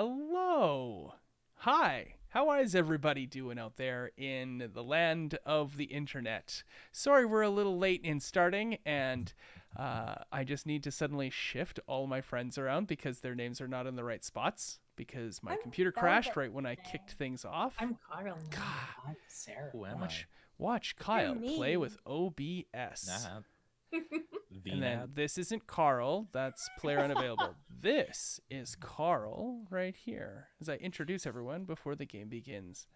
Hello. Hi. How is everybody doing out there in the land of the internet? Sorry we're a little late in starting, and I just need to suddenly shift all my friends around because their names are not in the right spots because my computer crashed right when I kicked things off. I'm Carl. God. I'm Sarah. Who am Watch Kyle play with OBS. I? And then this isn't Carl. That's player unavailable. This is Carl right here as I introduce everyone before the game begins.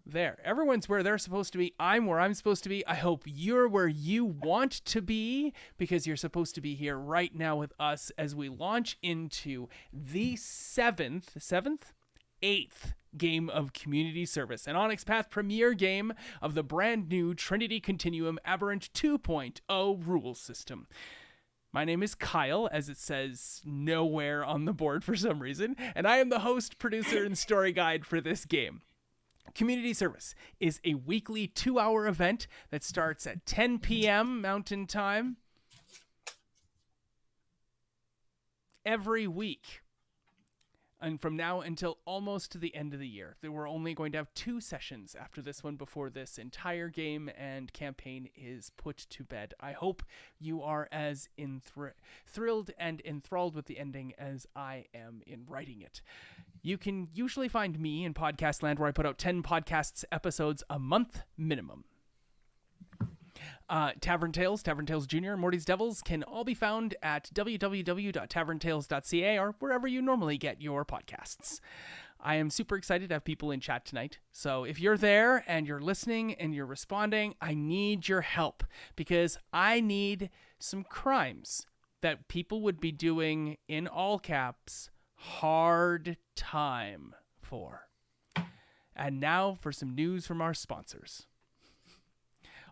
There. Everyone's where they're supposed to be. I'm where I'm supposed to be. I hope you're where you want to be because you're supposed to be here right now with us as we launch into the eighth game of community service, an Onyx Path premiere game of the brand new Trinity Continuum Aberrant 2.0 rule system. My name is Kyle, as it says nowhere on the board for some reason, and I am the host, producer, and story guide for this game. Community Service is a weekly 2-hour event that starts at 10 p.m. Mountain Time every week. And from now until almost to the end of the year. We're only going to have 2 sessions after this one before this entire game and campaign is put to bed. I hope you are as thrilled and enthralled with the ending as I am in writing it. You can usually find me in podcast land where I put out 10 podcasts episodes a month minimum. Tavern Tales Jr., and Morty's Devils can all be found at www.taverntales.ca or wherever you normally get your podcasts. I am super excited to have people in chat tonight. So if you're there and you're listening and you're responding, I need your help because I need some crimes that people would be doing in all caps hard time for. And now for some news from our sponsors.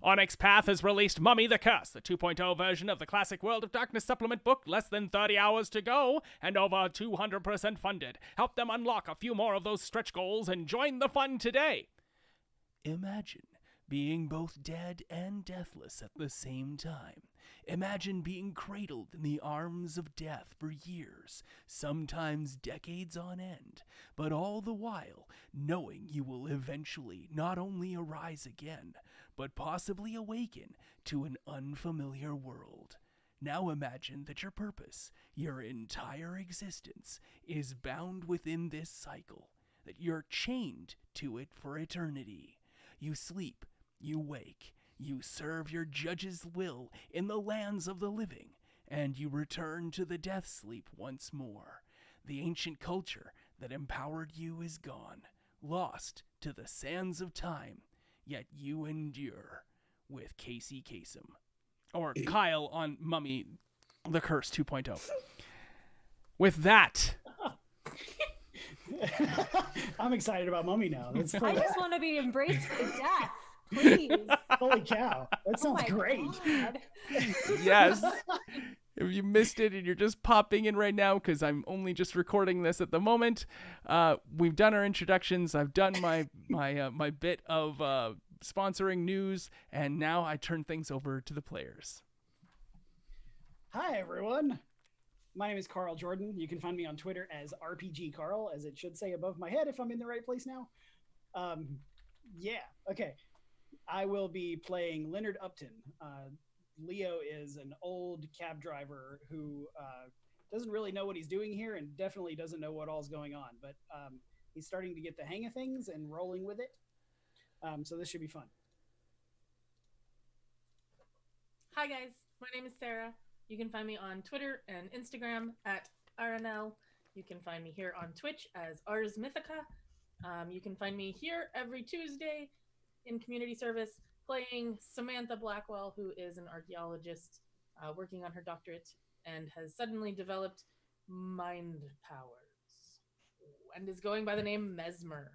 Onyx Path has released Mummy the Curse, the 2.0 version of the classic World of Darkness supplement book, less than 30 hours to go, and over 200% funded. Help them unlock a few more of those stretch goals and join the fun today. Imagine being both dead and deathless at the same time. Imagine being cradled in the arms of death for years, sometimes decades on end, but all the while knowing you will eventually not only arise again, but possibly awaken to an unfamiliar world. Now imagine that your purpose, your entire existence, is bound within this cycle, that you're chained to it for eternity. You sleep, you wake, you serve your judge's will in the lands of the living, and you return to the death sleep once more. The ancient culture that empowered you is gone, lost to the sands of time, yet you endure with Casey Kasem. Or Kyle on Mummy the Curse 2.0. With that... I'm excited about Mummy now. I just want to be embraced by death. Please. Holy cow. That sounds great. Yes. If you missed it and you're just popping in right now, because I'm only just recording this at the moment, we've done our introductions. I've done my bit of sponsoring news, and now I turn things over to the players. Hi, everyone. My name is Carl Jordan. You can find me on Twitter as RPG Carl, as it should say above my head if I'm in the right place now. Okay. I will be playing Leonard Upton. Leo is an old cab driver who doesn't really know what he's doing here and definitely doesn't know what all's going on, but he's starting to get the hang of things and rolling with it. So this should be fun. Hi guys, my name is Sarah. You can find me on Twitter and Instagram at RNL. You can find me here on Twitch as Ars Mythica. You can find me here every Tuesday in community service playing Samantha Blackwell, who is an archaeologist working on her doctorate and has suddenly developed mind powers and is going by the name Mesmer.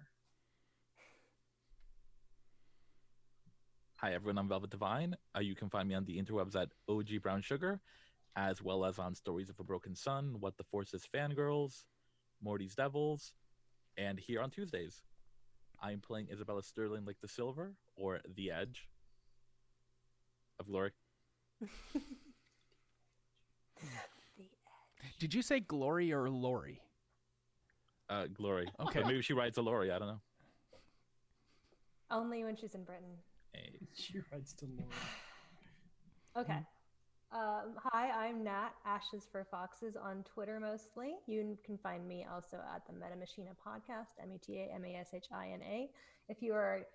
Hi everyone, I'm Velvet Divine. You can find me on the interwebs at OG Brown Sugar, as well as on Stories of a Broken Sun, What the Force Is Fangirls, Morty's Devils, and here on Tuesdays. I'm playing Isabella Sterling like the Silver, or The Edge of Glory. Did you say Glory or Lori? Glory. Okay. But maybe she rides a lorry. I don't know. Only when she's in Britain. Hey. She rides to Laura. Okay. Hi, I'm Nat, Ashes for Foxes on Twitter mostly. You can find me also at the Metamachina podcast, METAMASHINA. If you are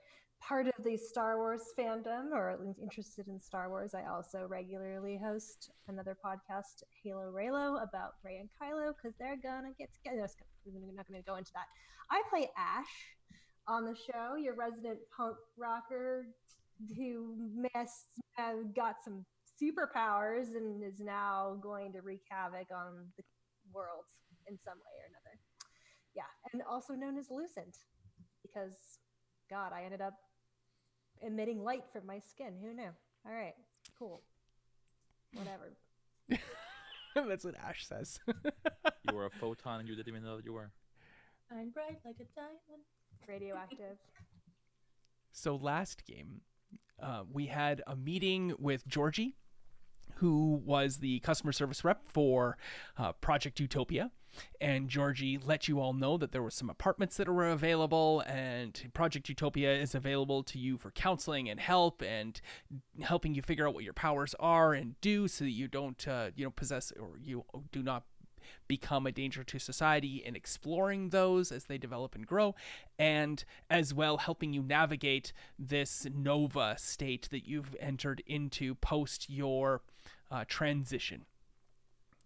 part of the Star Wars fandom or at least interested in Star Wars, I also regularly host another podcast, Halo Raylo, about Rey and Kylo, because they're gonna get together. I'm not gonna go into that. I play Ash on the show, your resident punk rocker who got some superpowers and is now going to wreak havoc on the world in some way or another. Yeah, and also known as Lucent, because, God, I ended up emitting light from my skin. Who knew? All right, cool. Whatever. That's what Ash says. You were a photon and you didn't even know that you were. I'm bright like a diamond. Radioactive. So last game, we had a meeting with Georgie, who was the customer service rep for Project Utopia. And Georgie let you all know that there were some apartments that were available, and Project Utopia is available to you for counseling and help and helping you figure out what your powers are and do so that you don't, possess or you do not become a danger to society in exploring those as they develop and grow, and as well helping you navigate this nova state that you've entered into post your transition.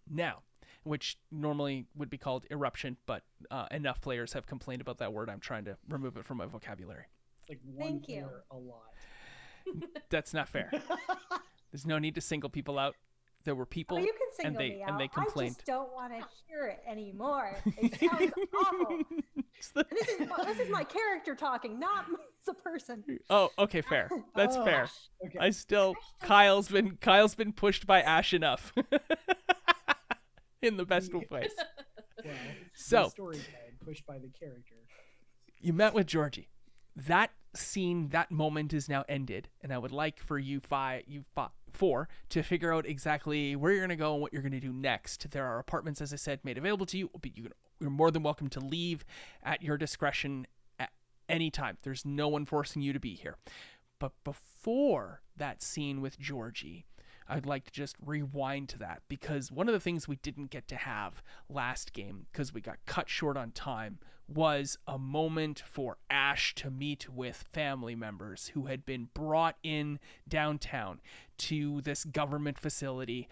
Now, which normally would be called eruption, but enough players have complained about that word, I'm trying to remove it from my vocabulary. It's like one Thank you. player a lot. That's not fair. There's no need to single people out. There were people, Oh, you can single me out. and they complained. I just don't want to hear it anymore. It sounds awful. This is my character talking, not the person. Oh, okay, fair. That's Oh, fair. Okay. I still Kyle's been pushed by Ash enough. In the best of ways. Well, So- the story guide pushed by the character. You met with Georgie. That scene, that moment is now ended, and I would like for you four to figure out exactly where you're going to go and what you're going to do next. There are apartments, as I said, made available to you, but you're more than welcome to leave at your discretion at any time. There's no one forcing you to be here. But before that scene with Georgie, I'd like to just rewind to that, because one of the things we didn't get to have last game, because we got cut short on time, was a moment for Ash to meet with family members who had been brought in downtown to this government facility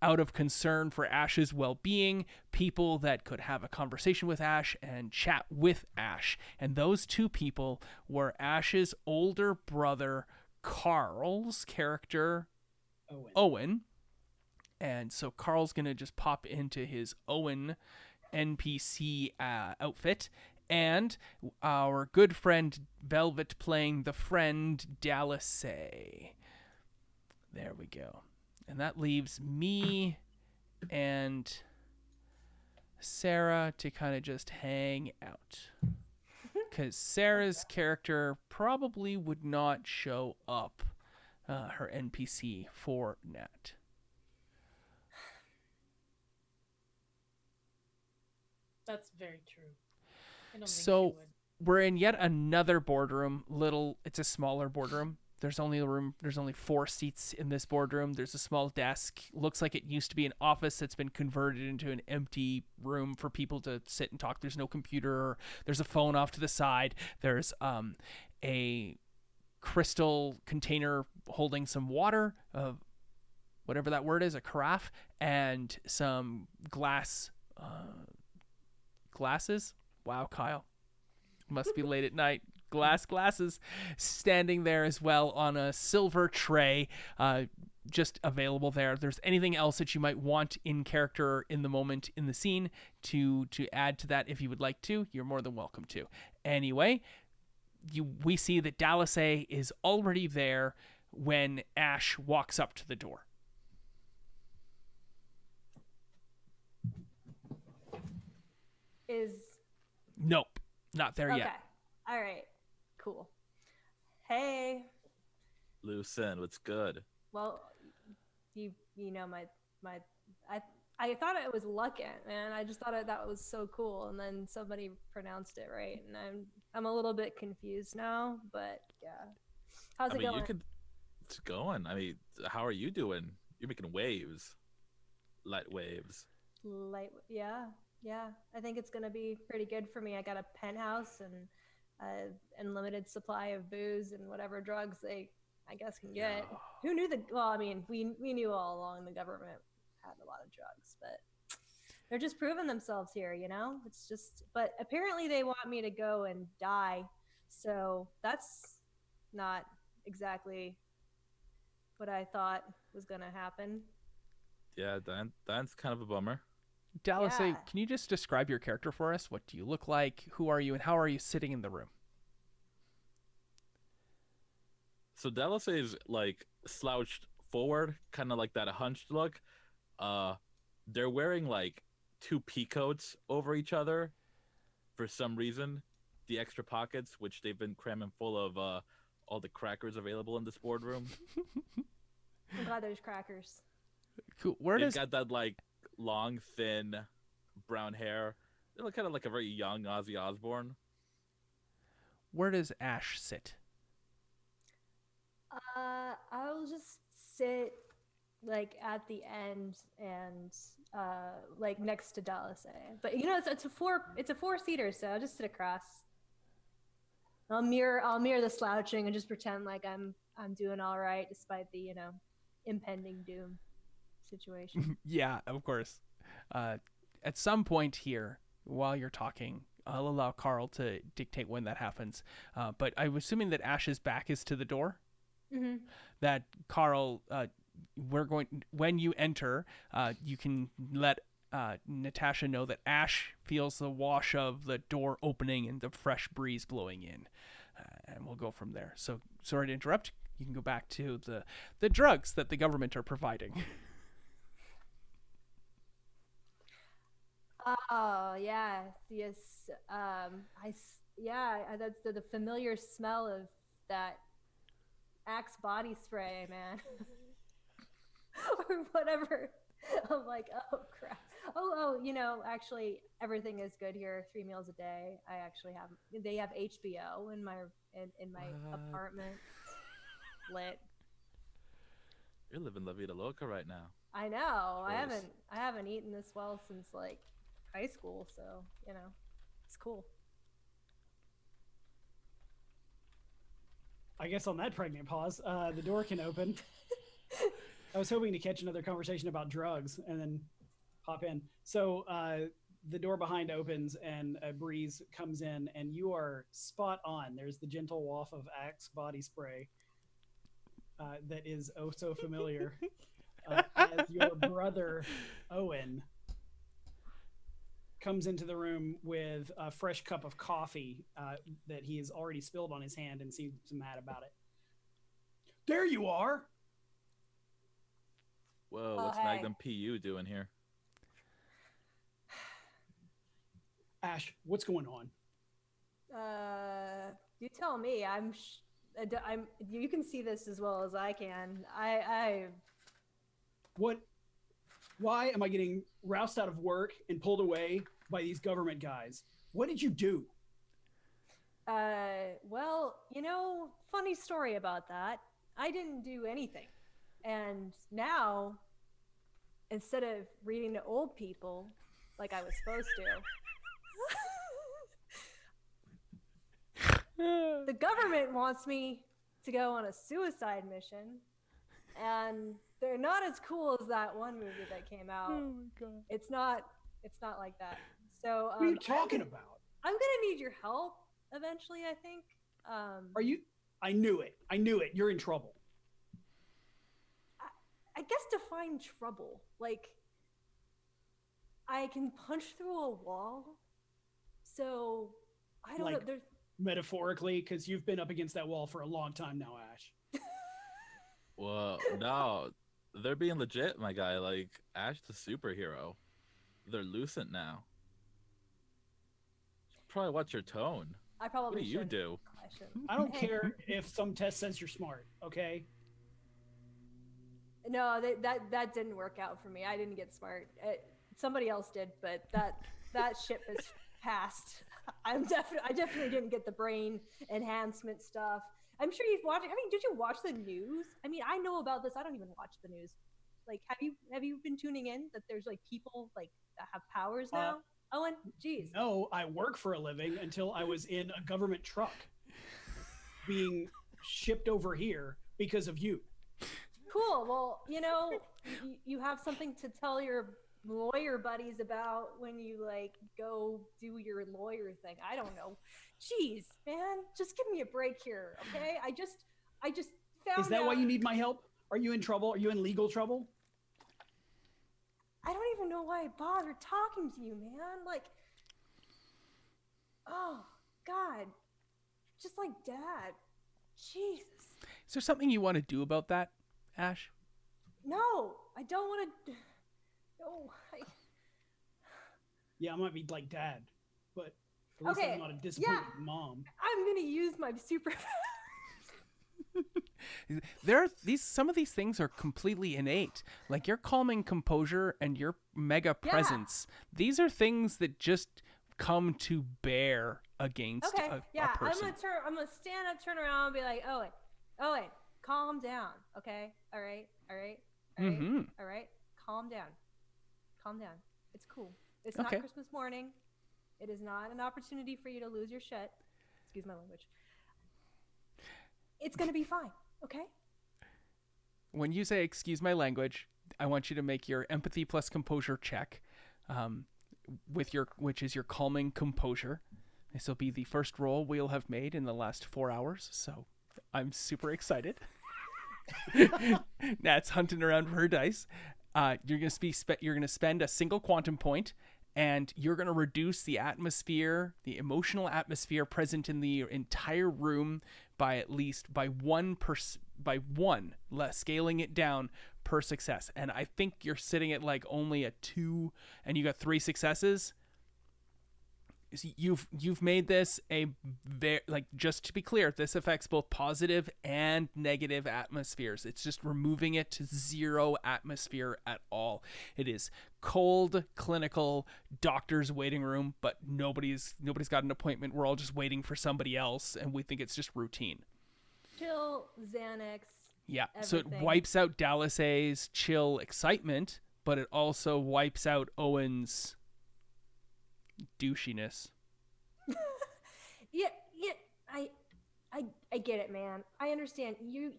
out of concern for Ash's well-being, people that could have a conversation with Ash and chat with Ash. And those two people were Ash's older brother, Carl's character, Owen. And so Carl's going to just pop into his Owen NPC outfit, and our good friend Velvet playing the friend Dallas. There we go. And that leaves me and Sarah to kind of just hang out, because Sarah's character probably would not show up her NPC for Nat. That's very true. I don't think So- she would. We're in yet another boardroom. It's a smaller boardroom. There's only 4 seats in this boardroom. There's a small desk. Looks like it used to be an office that's been converted into an empty room for people to sit and talk. There's no computer. There's a phone off to the side. There's a crystal container holding some water, whatever that word is, a carafe, and some glasses. Wow, Kyle. Must be late at night. Glasses standing there as well on a silver tray, just available there. If there's anything else that you might want in character in the moment in the scene to add to that, if you would like to, you're more than welcome to. Anyway, we see that Dallas is already there when Ash walks up to the door. Nope, not there Okay. yet. All right. Cool. Hey. Lucen, what's good? Well, you know my I thought it was Luckant, man. I just thought that was so cool, and then somebody pronounced it right, and I'm a little bit confused now. But yeah, how's I it mean, going? it's going. I mean, how are you doing? You're making waves, light waves. Light, yeah. I think it's gonna be pretty good for me. I got a penthouse and unlimited supply of booze and whatever drugs they, I guess, can get. Yeah. Who knew the? Well, I mean, we knew all along the government had a lot of drugs, but they're just proving themselves here. It's just. But apparently, they want me to go and die, so that's not exactly what I thought was gonna happen. Yeah, that's kind of a bummer. Dallas, Yeah. can you just describe your character for us? What do you look like? Who are you? And how are you sitting in the room? So Dallas is like slouched forward, kind of like that hunched look. They're wearing like two peacoats over each other for some reason. The extra pockets, which they've been cramming full of all the crackers available in this boardroom. I'm glad there's crackers. Cool. Where They've does got that like long, thin, brown hair. They look kind of like a very young Ozzy Osbourne. Ash sit? I'll just sit like at the end and like next to Dallas. But it's a four-seater, so I'll just sit across. I'll mirror the slouching and just pretend like I'm doing all right despite the impending doom situation. Yeah, of course. At some point here, while you're talking, I'll allow Carl to dictate when that happens. But I'm assuming that Ash's back is to the door. Mm-hmm. That Carl, when you enter, you can let Natasha know that Ash feels the wash of the door opening and the fresh breeze blowing in, and we'll go from there. So sorry to interrupt. You can go back to the drugs that the government are providing. Oh yeah, yes. That's the familiar smell of that Axe body spray, man, or whatever. I'm like, oh crap. Oh, actually, everything is good here. 3 meals a day. They have HBO in my What? apartment. Lit. You're living La Vida Loca right now. I know. Gross. I haven't eaten this well since like high school, so it's cool. I guess on that pregnant pause, the door can open. I was hoping to catch another conversation about drugs and then hop in. So the door behind opens and a breeze comes in, and you are spot on. There's the gentle waft of Axe body spray that is oh so familiar. As your brother Owen comes into the room with a fresh cup of coffee that he has already spilled on his hand and seems mad about it. There you are. Whoa, Oh, what's hey. Magnum PU doing here? Ash, what's going on? You tell me. I'm. You can see this as well as I can. What? Why am I getting roused out of work and pulled away by these government guys? What did you do? Well, funny story about that. I didn't do anything. And now, instead of reading to old people like I was supposed to, the government wants me to go on a suicide mission. And they're not as cool as that one movie that came out. Oh my god. It's not like that. So What are you talking about? I'm gonna need your help eventually, I think. Are you? I knew it. You're in trouble. I guess define trouble. Like, I can punch through a wall. So I don't know. There's Metaphorically, because you've been up against that wall for a long time now, Ash. Well, no, they're being legit, my guy. Like, Ash the superhero. They're lucent now. Probably watch your tone. I probably What do you shouldn't. do? I shouldn't. I don't care if some test says you're smart, okay? No, that didn't work out for me. I didn't get smart. Somebody else did, but that ship has passed. I definitely didn't get the brain enhancement stuff. I'm sure you've watched. I mean, did you watch the news? I mean, I know about this. I don't even watch the news. Like, have you been tuning in that there's like people like that have powers now? Owen, geez. No, I work for a living until I was in a government truck being shipped over here because of you. Cool. Well, you have something to tell your lawyer buddies about when you like go do your lawyer thing. I don't know. Jeez, man, just give me a break here, okay? I just found Is that out... why you need my help? Are you in trouble? Are you in legal trouble? I don't even know why I bothered talking to you, man. Like, oh God, just like Dad. Jesus. Is there something you want to do about that, Ash? No, I don't want to. No, Yeah, I might be like Dad, but at least I'm not a disappointed mom. I'm gonna use my super. Some of these things are completely innate, like your calming composure and your mega presence. These are things that just come to bear against a person. I'm gonna stand up, turn around, and be like, Owen, calm down, okay? All right, calm down. It's cool. It's not Christmas morning. It is not an opportunity for you to lose your shit. Excuse my language. It's gonna be fine, okay? When you say "excuse my language," I want you to make your empathy plus composure check, which is your calming composure. This will be the first roll we'll have made in the last 4 hours, so I'm super excited. Nat's hunting around for her dice. You're gonna spend a single quantum point, and you're gonna reduce the atmosphere, the emotional atmosphere present in the entire room by one, scaling it down per success. And I think you're sitting at like only a 2, and you got 3 successes. You've made this just to be clear, this affects both positive and negative atmospheres. It's just removing it to 0 atmosphere at all. It is cold, clinical, doctor's waiting room, but nobody's got an appointment. We're all just waiting for somebody else, and we think it's just routine. Chill, Xanax. Yeah, everything. So it wipes out Dallas A's chill excitement, but it also wipes out Owen's douchiness. yeah, I get it, man. I understand your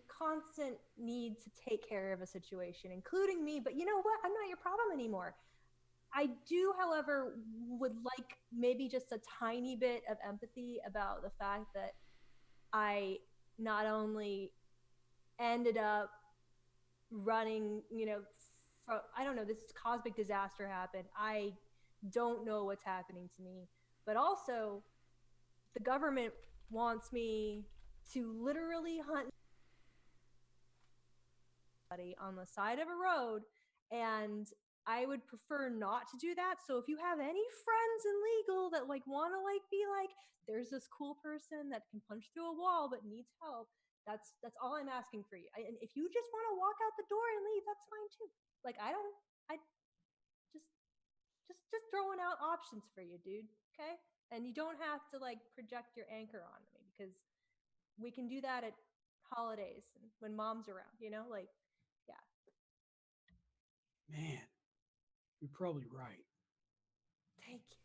constant need to take care of a situation, including me. But you know what? I'm not your problem anymore. I do, however, would like maybe just a tiny bit of empathy about the fact that I not only ended up running, I don't know, this cosmic disaster happened. I don't know what's happening to me, but also the government wants me to literally hunt somebody on the side of a road, and I would prefer not to do that. So if you have any friends in legal that want to be like, there's this cool person that can punch through a wall but needs help, that's all I'm asking for you. And if you just want to walk out the door and leave, that's fine too. I just throwing out options for you, dude. Okay? And you don't have to project your anchor on me, because we can do that at holidays and when mom's around, yeah. Man, you're probably right. Thank you.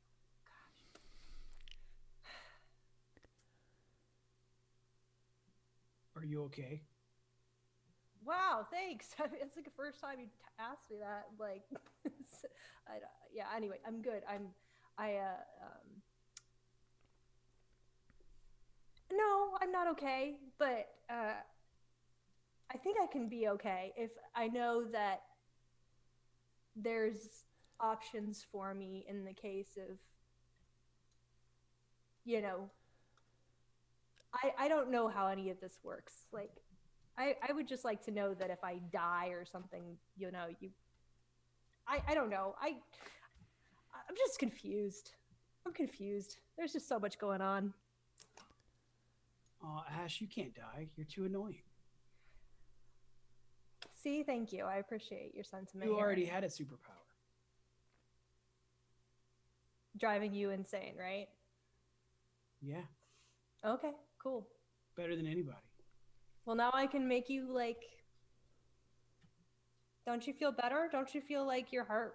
Gosh. Are you okay? Wow, thanks. It's like the first time you asked me that. Yeah. Anyway, I'm good. No, I'm not okay, but I think I can be okay if I know that there's options for me in the case of, I don't know how any of this works. I would just like to know that if I die or something, I don't know. I'm just confused. I'm confused. There's just so much going on. Ash, you can't die. You're too annoying. See, thank you. I appreciate your sentiment. You here. already had a superpower. Driving you insane, right? Yeah, Okay, cool. better than anybody. Well, now I can make you like. Don't you feel better? Don't you feel like your heart,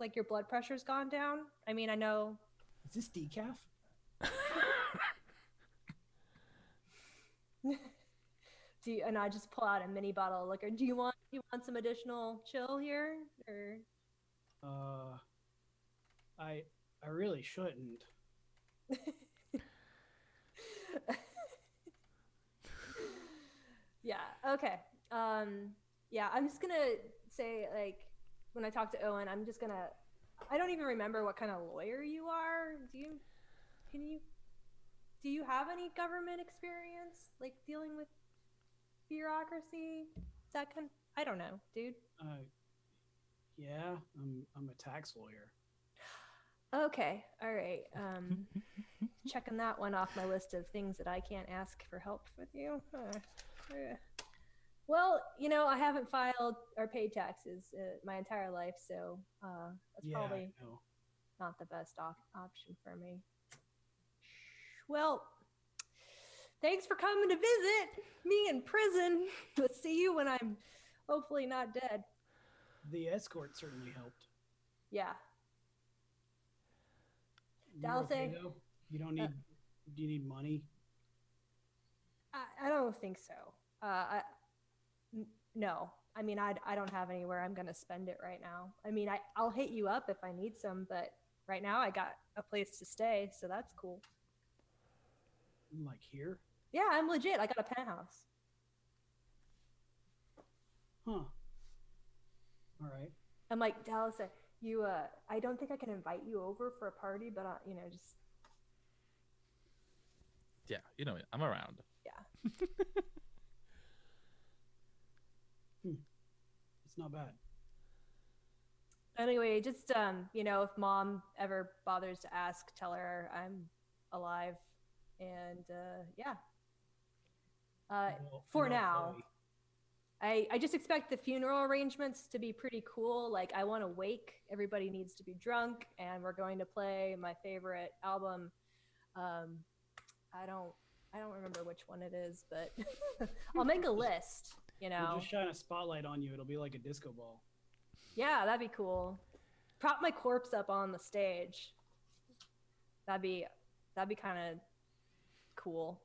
like your blood pressure's gone down? I mean, I know. Is this decaf? And I just pull out a mini bottle of liquor. Do you want some additional chill here, or? I really shouldn't. Yeah. Okay. Yeah. I'm just gonna say, like, when I talk to Owen, I don't even remember what kind of lawyer you are. Do you have any government experience, like dealing with bureaucracy? Is that I don't know, dude. Yeah, I'm a tax lawyer. Okay, all right. Checking that one off my list of things that I can't ask for help with you. Well, I haven't filed or paid taxes my entire life, so that's probably not the best option for me. Well, thanks for coming to visit me in prison. Let's see you when I'm hopefully not dead. The escort certainly helped. Yeah. You're okay, though? You don't need. Do you need money? I don't think so. No. I mean, I don't have anywhere I'm gonna spend it right now. I mean, I'll hit you up if I need some, but right now I got a place to stay, so that's cool. Like here? Yeah, I'm legit. I got a penthouse. Huh. All right. I'm like, Dallas, I don't think I can invite you over for a party, but just. Yeah, I'm around. Yeah. It's not bad. Anyway, just if Mom ever bothers to ask, tell her I'm alive, and yeah. For now, I just expect the funeral arrangements to be pretty cool. Like, I want a wake. Everybody needs to be drunk, and we're going to play my favorite album. I don't remember which one it is, but I'll make a list. We'll just shine a spotlight on you. It'll be like a disco ball. Yeah, that'd be cool. Prop my corpse up on the stage. That'd be kind of cool,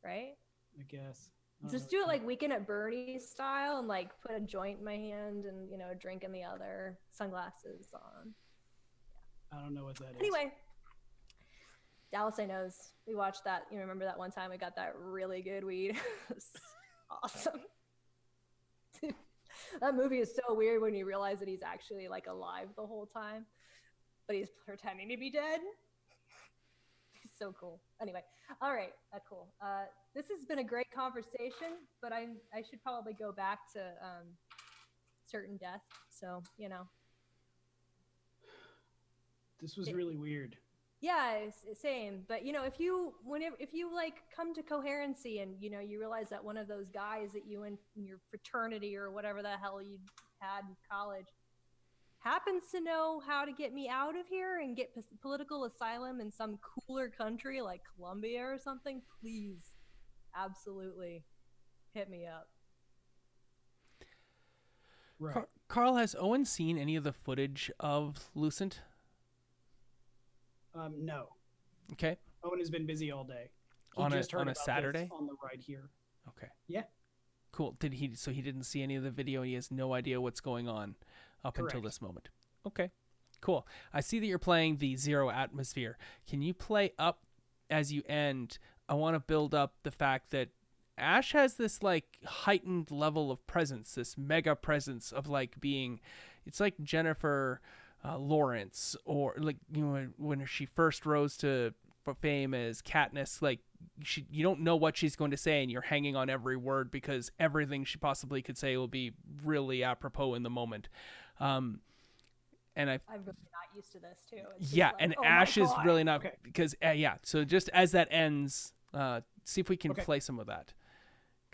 right? I guess. Just do it like Weekend at Bernie's style, and like put a joint in my hand and a drink in the other, sunglasses on. Yeah. I don't know what that is. Anyway, Dallas, I knows. We watched that. You remember that one time we got that really good weed? It was awesome. That movie is so weird when you realize that he's actually like alive the whole time, but he's pretending to be dead. He's so cool. Anyway, all right, that's cool. This has been a great conversation, but I should probably go back to certain death. So This was really weird. Yeah, same. But if you like come to coherency and you realize that one of those guys that you in your fraternity or whatever the hell you had in college happens to know how to get me out of here and get political asylum in some cooler country like Colombia or something, please, absolutely hit me up. Right. Carl, has Owen seen any of the footage of Lucent? No. Okay. Owen has been busy all day. On a Saturday? On the ride here. Okay. Yeah. Cool. So he didn't see any of the video. He has no idea what's going on up Correct. until this moment. Okay. Cool. I see that you're playing the Zero Atmosphere. Can you play up as you end? I want to build up the fact that Ash has this like heightened level of presence, this mega presence of like being, it's like Jennifer Lawrence, or like when she first rose to fame as Katniss, like you don't know what she's going to say and you're hanging on every word because everything she possibly could say will be really apropos in the moment. And I'm really not used to this too. It's yeah, like, and oh Ash is really not, okay. Because yeah. So just as that ends, see if we can play some of that.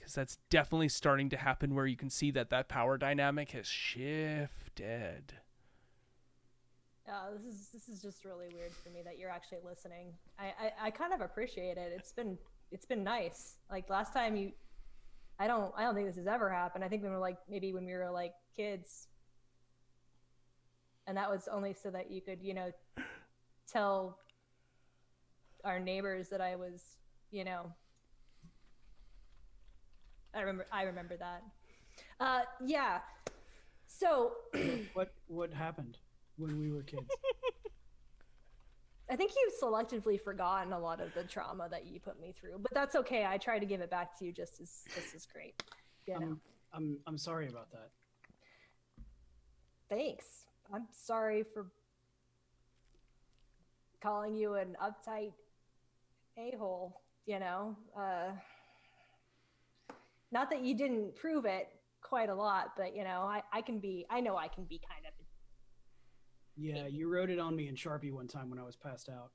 because that's definitely starting to happen where you can see that power dynamic has shifted. This is just really weird for me that you're actually listening. I kind of appreciate it. It's been nice. Like last time I don't think this has ever happened. I think we were like maybe when we were like kids, and that was only so that you could tell our neighbors that I was I remember that. Yeah. So what happened when we were kids? I think you've selectively forgotten a lot of the trauma that you put me through, but that's okay. I try to give it back to you just as great. I'm sorry about that. Thanks. I'm sorry for calling you an uptight a-hole, not that you didn't prove it quite a lot, but I know I can be kind of. Yeah, you wrote it on me in Sharpie one time when I was passed out.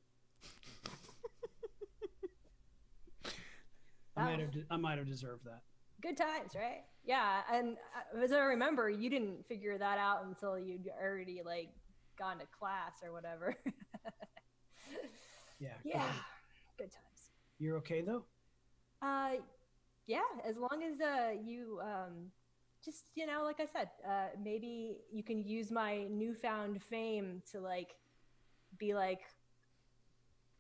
I might have deserved that. Good times, right? Yeah, and as I remember, you didn't figure that out until you'd already like gone to class or whatever. Yeah. Yeah, good times. You're okay though? Yeah, as long as you just like I said, maybe you can use my newfound fame to like be like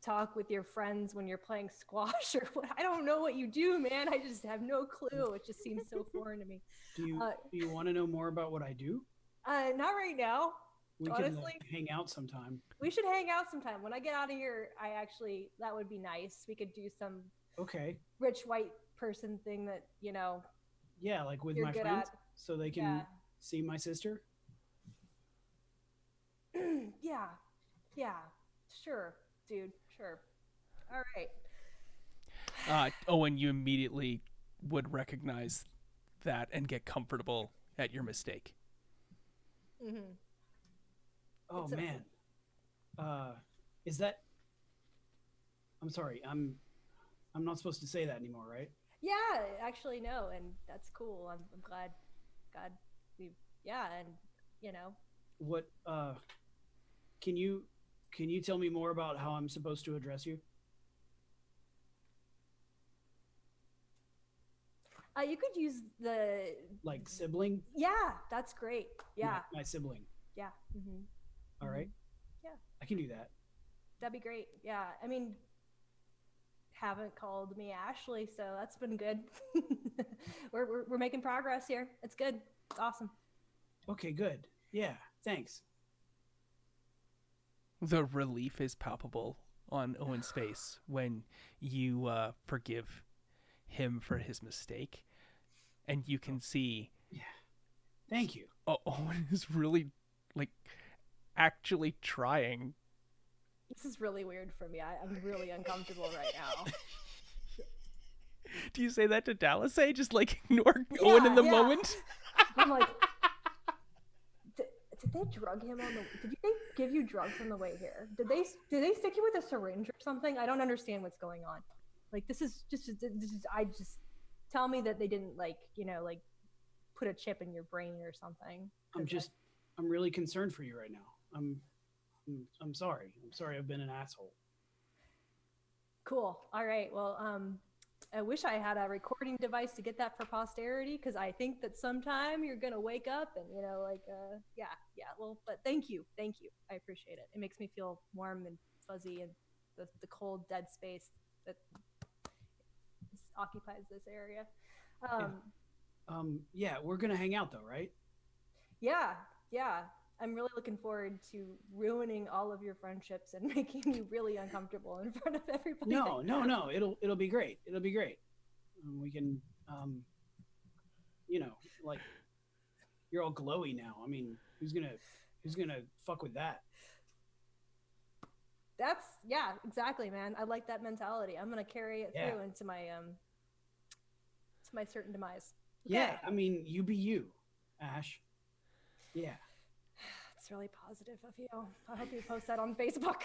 talk with your friends when you're playing squash or what. I don't know what you do, man. I just have no clue. It just seems so foreign to me. Do you want to know more about what I do? Not right now. We Honestly, can hang out sometime. we should hang out sometime. When I get out of here, that would be nice. We could do some Okay. rich white person thing that Yeah, like with you're my good friends, at. so they can Yeah. see my sister. Yeah, sure, dude, sure. All right. Owen, you immediately would recognize that and get comfortable at your mistake. Mm-hmm. Oh It's man. Is that? I'm sorry. I'm not supposed to say that anymore, right? Yeah, actually, no, and that's cool. I'm glad we, and What? Can you tell me more about how I'm supposed to address you? you could use the. Like sibling? Yeah, that's great. Yeah, My sibling. yeah. Mm-hmm. All right. Yeah. I can do that. That'd be great. Yeah, I mean, haven't called me Ashley, so that's been good. we're making progress here. It's good. It's awesome. Okay, good. Yeah, thanks. The relief is palpable on Owen's face when you forgive him for his mistake, and you can see. Yeah. Thank you. Owen is really like actually trying. This is really weird for me. I'm really uncomfortable right now. Do you say that to Dallas? Just like ignore Owen in the moment? I'm like, did they drug him on the? Did they give you drugs on the way here? Did they stick you with a syringe or something? I don't understand what's going on. Like this is I just tell me that they didn't like put a chip in your brain or something. I'm really concerned for you right now. I'm sorry. I'm sorry I've been an asshole. Cool. All right. Well, I wish I had a recording device to get that for posterity, because I think that sometime you're gonna wake up and yeah. Well, but thank you. I appreciate it. It makes me feel warm and fuzzy in the cold, dead space that occupies this area. Yeah, we're gonna hang out though, right? Yeah. I'm really looking forward to ruining all of your friendships and making you really uncomfortable in front of everybody. No. It'll be great. It'll be great. We can, like, you're all glowy now. I mean, who's gonna fuck with that? That's exactly, man. I like that mentality. I'm gonna carry it through into my certain demise. Okay. Yeah, I mean, you be you, Ash. Yeah. It's really positive of you. I hope you post that on Facebook.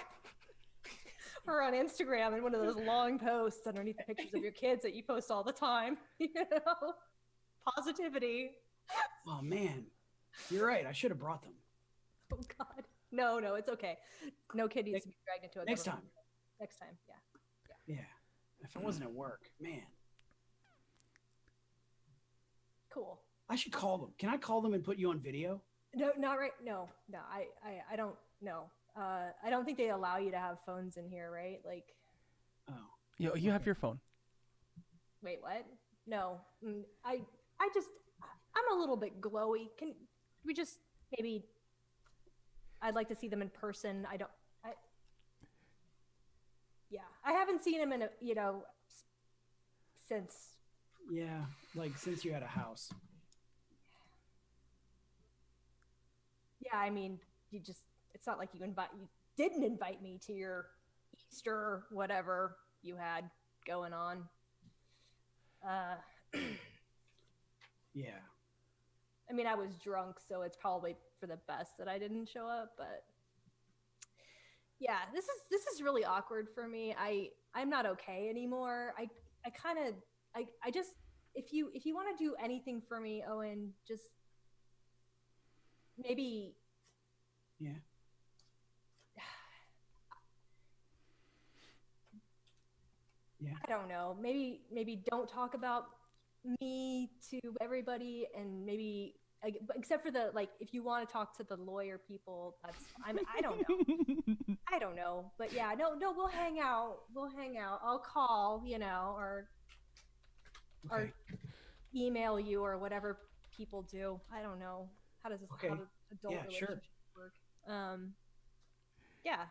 or on Instagram in one of those long posts underneath the pictures of your kids that you post all the time. You know, positivity. Oh man, you're right. I should have brought them Oh God, no, it's okay. No kid needs to be dragged into a next government. time. Next time, yeah. Yeah, if I wasn't at work, man, Cool. I should call them. Can I call them and put you on video? No, not right. No. I don't know. I don't think they allow you to have phones in here, right? Like, Oh, You have your phone. wait, what? No. I'm a little bit glowy. Can we just maybe? I'd like to see them in person. Yeah, I haven't seen him in since. yeah, like since you had a house. Yeah, I mean, it's not like you didn't invite me to your Easter or whatever you had going on. Yeah. I mean, I was drunk, so it's probably for the best that I didn't show up, but yeah, this is really awkward for me. I'm not okay anymore. I just if you want to do anything for me, Owen, just maybe. Yeah. Yeah. I don't know. Maybe don't talk about me to everybody, and maybe except for the if you want to talk to the lawyer people, I don't know. I don't know. But yeah, no, we'll hang out. I'll call, or Okay. email you or whatever people do. I don't know. How does Okay. how does adult Yeah, sure. relationships work? Yeah.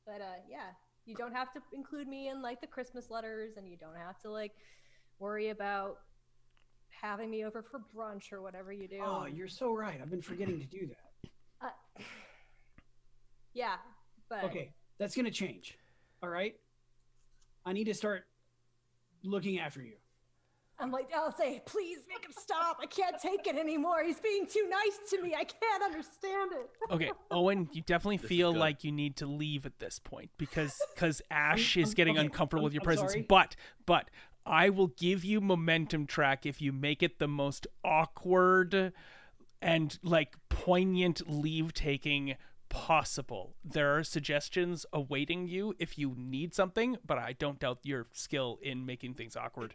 But yeah, you don't have to include me in the Christmas letters, and you don't have to worry about having me over for brunch or whatever you do. Oh, you're so right. I've been forgetting to do that. Yeah, but Okay, that's gonna change. All right. I need to start looking after you. I'll say, please make him stop. I can't take it anymore. He's being too nice to me. I can't understand it. Okay, Owen, you definitely This is feel good. like you need to leave at this point because Ash is getting okay, uncomfortable with your I'm presence. sorry. But I will give you momentum track if you make it the most awkward and poignant leave taking possible. There are suggestions awaiting you if you need something, but I don't doubt your skill in making things awkward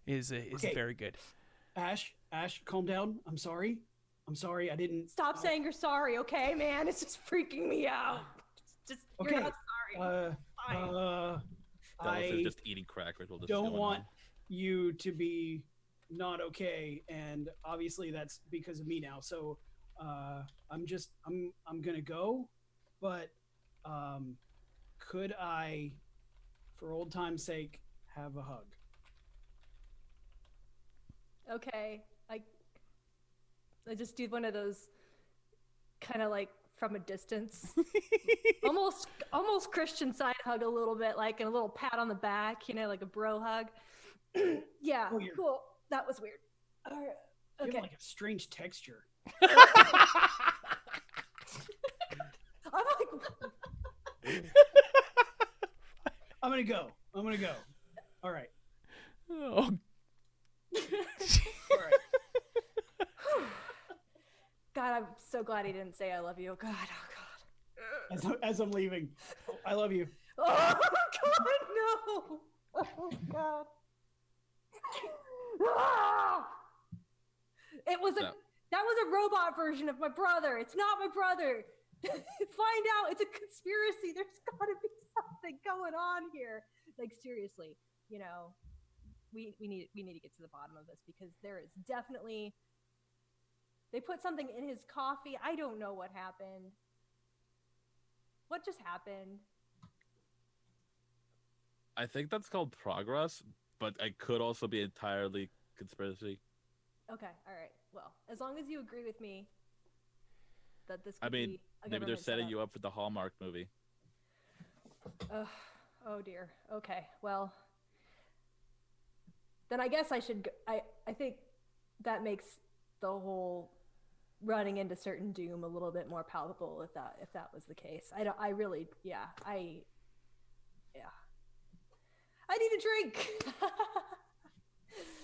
is Okay. very good. Ash, calm down. I'm sorry. I didn't Stop saying you're sorry, okay, man? It's just freaking me out. Just Okay. You're not sorry. Fine. Dallas I is just eating crackers while this is don't going want on. you to be not okay, and obviously that's because of me now. So I'm gonna go, but could I, for old time's sake, have a hug? Okay. I just do one of those kind of from a distance. almost Christian side hug a little bit, and a little pat on the back, like a bro hug. Yeah, Oh, cool. That was weird. All right. You Okay. have a strange texture. I'm I'm gonna go. All right. Oh, All right. God, I'm so glad he didn't say I love you. God, oh God. As I'm leaving, I love you. Oh God, no. Oh God. Ah! That was a robot version of my brother. It's not my brother. Find out. It's a conspiracy. There's got to be something going on here. Seriously, we need to get to the bottom of this, because there is definitely. They put something in his coffee. I don't know what happened. What just happened? I think that's called progress, but it could also be entirely conspiracy. Okay, all right. Well, as long as you agree with me that this could I mean, be a maybe they're government setting setup. you up for the Hallmark movie. Oh dear. Okay. Well, then I guess I should. I think that makes the whole running into certain doom a little bit more palpable if that was the case. I really. Yeah. Yeah. I need a drink.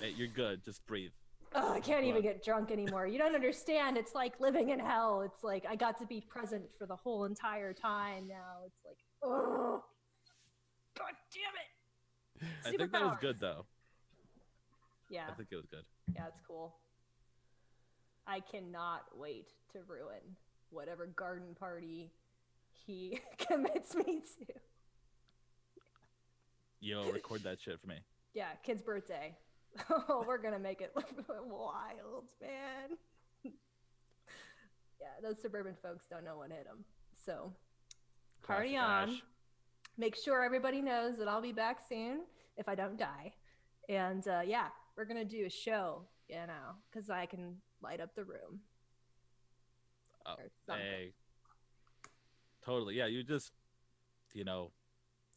Hey, you're good. Just breathe. Oh, I can't Go even on. get drunk anymore. You don't understand. It's like living in hell. It's like I got to be present for the whole entire time now. It's like, oh, God damn it. I think that was Superpowers. good, though. Yeah, I think it was good. yeah, it's cool. I cannot wait to ruin whatever garden party he commits me to. Yo, record that shit for me. Yeah, kid's birthday. Oh, we're gonna make it wild, man. Yeah, those suburban folks don't know what hit them. So, party Classic on. Ash. Make sure everybody knows that I'll be back soon if I don't die. And yeah, we're gonna do a show, you know, because I can light up the room. Oh, Or something. hey. Totally. Yeah, you just,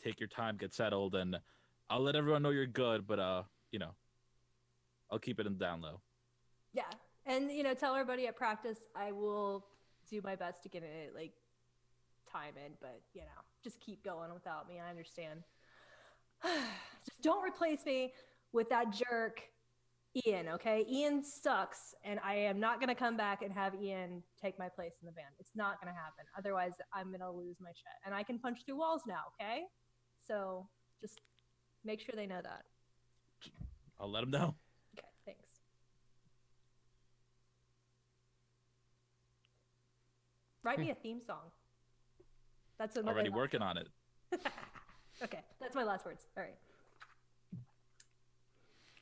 take your time, get settled, and I'll let everyone know you're good, but, I'll keep it in the down low. Yeah, and tell everybody at practice I will do my best to get it like time in, but just keep going without me. I understand. Just don't replace me with that jerk Ian, okay? Ian sucks, and I am not gonna come back and have Ian take my place in the band. It's not gonna happen. Otherwise, I'm gonna lose my shit, and I can punch through walls now, okay? So just make sure they know that. I'll let them know. Okay, thanks. Write me a theme song. That's what Already working on it. Okay, that's my last words. All right.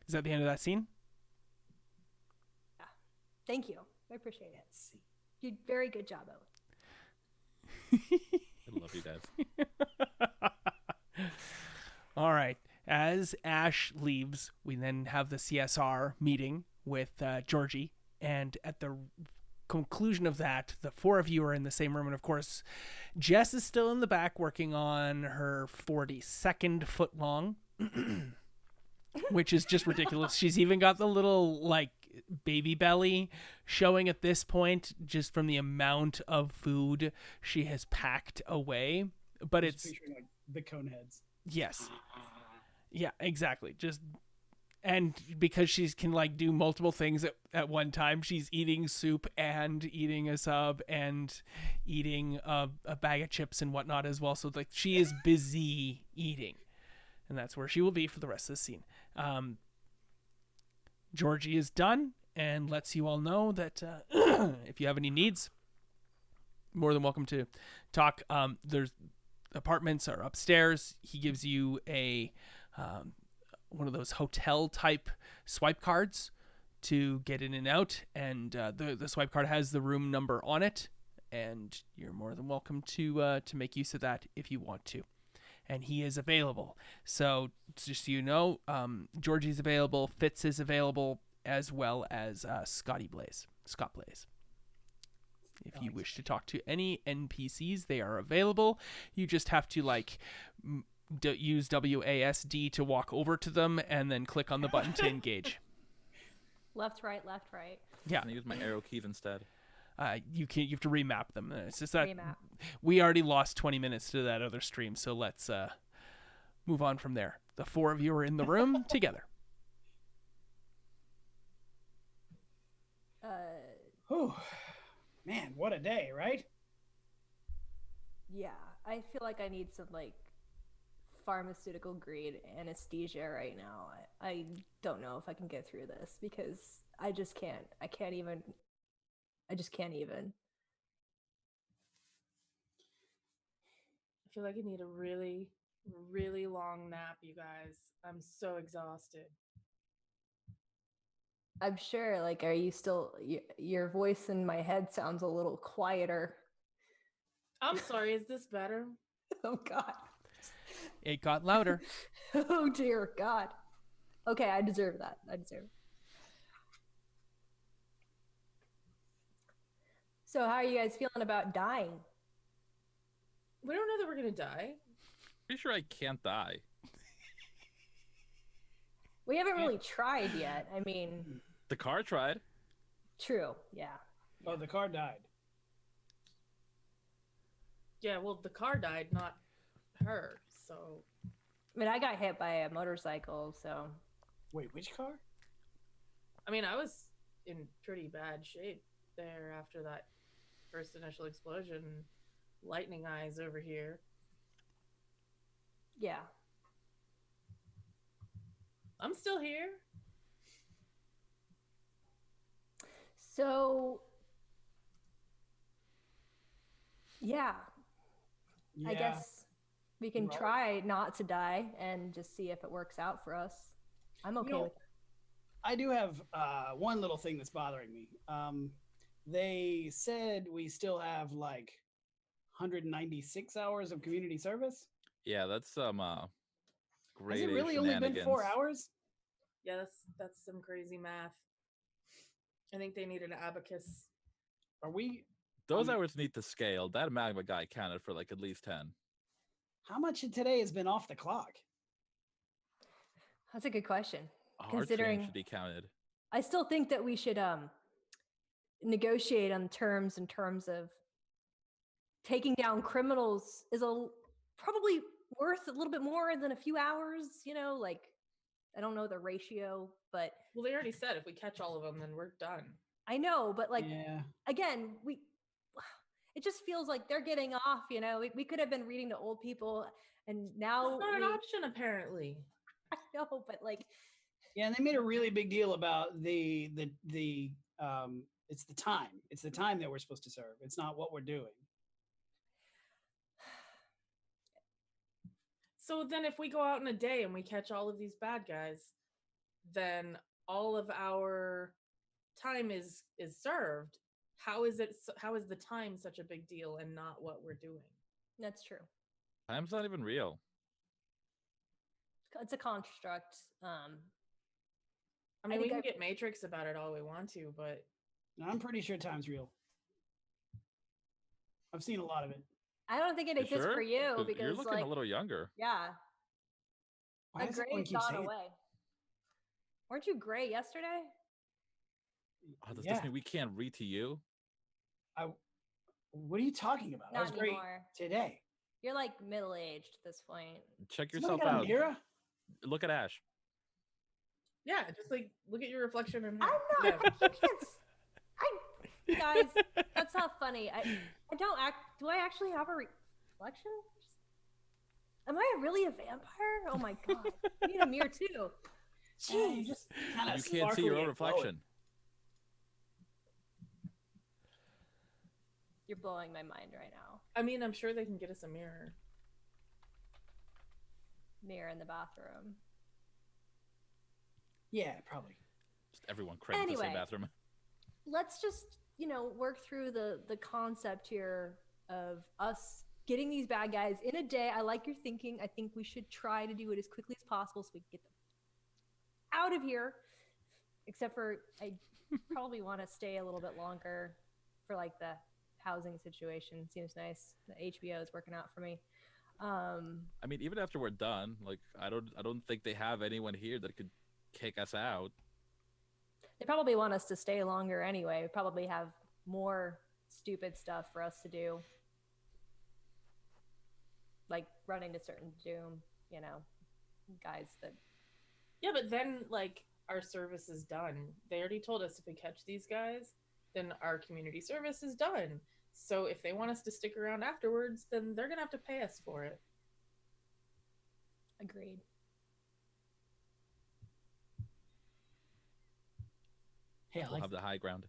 Is that the end of that scene? Yeah. Thank you. I appreciate it. You did a very good job, Owen. I love you guys. All right. As Ash leaves, we then have the CSR meeting with Georgie. And at the conclusion of that, the four of you are in the same room. And of course, Jess is still in the back working on her 42nd foot long, which is just ridiculous. She's even got the little baby belly showing at this point, just from the amount of food she has packed away. But Just it's picturing like the cone heads. yes. Yeah, exactly. And because she can do multiple things at one time, she's eating soup and eating a sub and eating a bag of chips and whatnot as well. So she is busy eating, and that's where she will be for the rest of the scene. Georgie is done and lets you all know that if you have any needs, more than welcome to talk. There's apartments are upstairs. He gives you a one of those hotel type swipe cards to get in and out, and the swipe card has the room number on it, and you're more than welcome to make use of that if you want to. And he is available. So just so you know, Georgie's available, Fitz is available, as well as Scott Blaze. If you wish to talk to any NPCs, they are available. You just have to use WASD to walk over to them and then click on the button to engage. Left, right, left, right. Yeah, Can I use my arrow keys instead? you have to remap them. It's just that Remap. we already lost 20 minutes to that other stream, so let's move on from there. The four of you are in the room together. Oh, man, what a day, right? Yeah, I feel like I need some pharmaceutical grade anesthesia right now. I don't know if I can get through this because I just can't. I just can't even. I feel like I need a really, really long nap, you guys. I'm so exhausted. I'm sure. Are you still? Your voice in my head sounds a little quieter. I'm sorry, is this better? Oh God. It got louder. Oh dear God. Okay, I deserve that. I deserve it. So how are you guys feeling about dying? We don't know that we're gonna die. Pretty sure I can't die. We haven't really tried yet. I mean, The car tried. true. Yeah. Oh, the car died. Yeah, well, the car died, not her. So, I mean, I got hit by a motorcycle, so Wait, which car? I mean, I was in pretty bad shape there after that first initial explosion. Lightning eyes over here. yeah. I'm still here. So, yeah, I Yeah. guess we can Right. try not to die and just see if it works out for us. I'm okay know, with it. I do have one little thing that's bothering me. They said we still have like 196 hours of community service. Yeah, that's some Has great it really only been 4 hours? Yeah, that's some crazy math. I think they need an abacus. Are we? Those hours need to scale. That magma guy counted for like at least 10. How much of today has been off the clock? That's a good question. Our Considering train should be counted. I still think that we should negotiate on terms in terms of taking down criminals is probably worth a little bit more than a few hours, you know, like I don't know the ratio, but Well, they already said if we catch all of them, then we're done. I know, but like Yeah. again, it just feels like they're getting off, you know. We could have been reading to old people and now That's not an option, apparently. I know, but like Yeah, and they made a really big deal about the it's the time. It's the time that we're supposed to serve. It's not what we're doing. So then if we go out in a day and we catch all of these bad guys, then all of our time is served. How is the time such a big deal and not what we're doing? that's true. Time's not even real. It's a construct. I mean, think we can I- get Matrix about it all we want to, but I'm pretty sure time's real. I've seen a lot of it. I don't think it You exists sure? for you 'Cause because you're looking like a little younger. yeah, Why the does everyone gray's keep gone saying? away. Weren't you gray yesterday? Oh, does Yeah. this mean we can't read to you? What are you talking about? I Not was great anymore. today. You're like middle aged at this point. Check Somebody yourself got a out. mirror? Look at Ash. yeah, just like look at your reflection in I'm her. not. Yeah. I can't. Guys, that's not funny. I don't act. Do I actually have a reflection? Am I really a vampire? Oh my god! I need a mirror too. Jeez, just kind of You can't see your own reflection. You're blowing my mind right now. I mean, I'm sure they can get us a mirror. Mirror in the bathroom. Yeah, probably. Just everyone crammed in the same Anyway. bathroom. Let's just work through the concept here of us getting these bad guys in a day. I like your thinking. I think we should try to do it as quickly as possible so we can get them out of here. Except for I probably want to stay a little bit longer for like the housing situation. Seems nice. The HBO is working out for me. I mean, even after we're done, like I don't think they have anyone here that could kick us out. They probably want us to stay longer anyway. We probably have more stupid stuff for us to do. Like running to certain doom, guys that... Yeah, but then like our service is done. They already told us if we catch these guys, then our community service is done. So if they want us to stick around afterwards, then they're gonna have to pay us for it. Agreed. Hey, I We'll like have the high ground.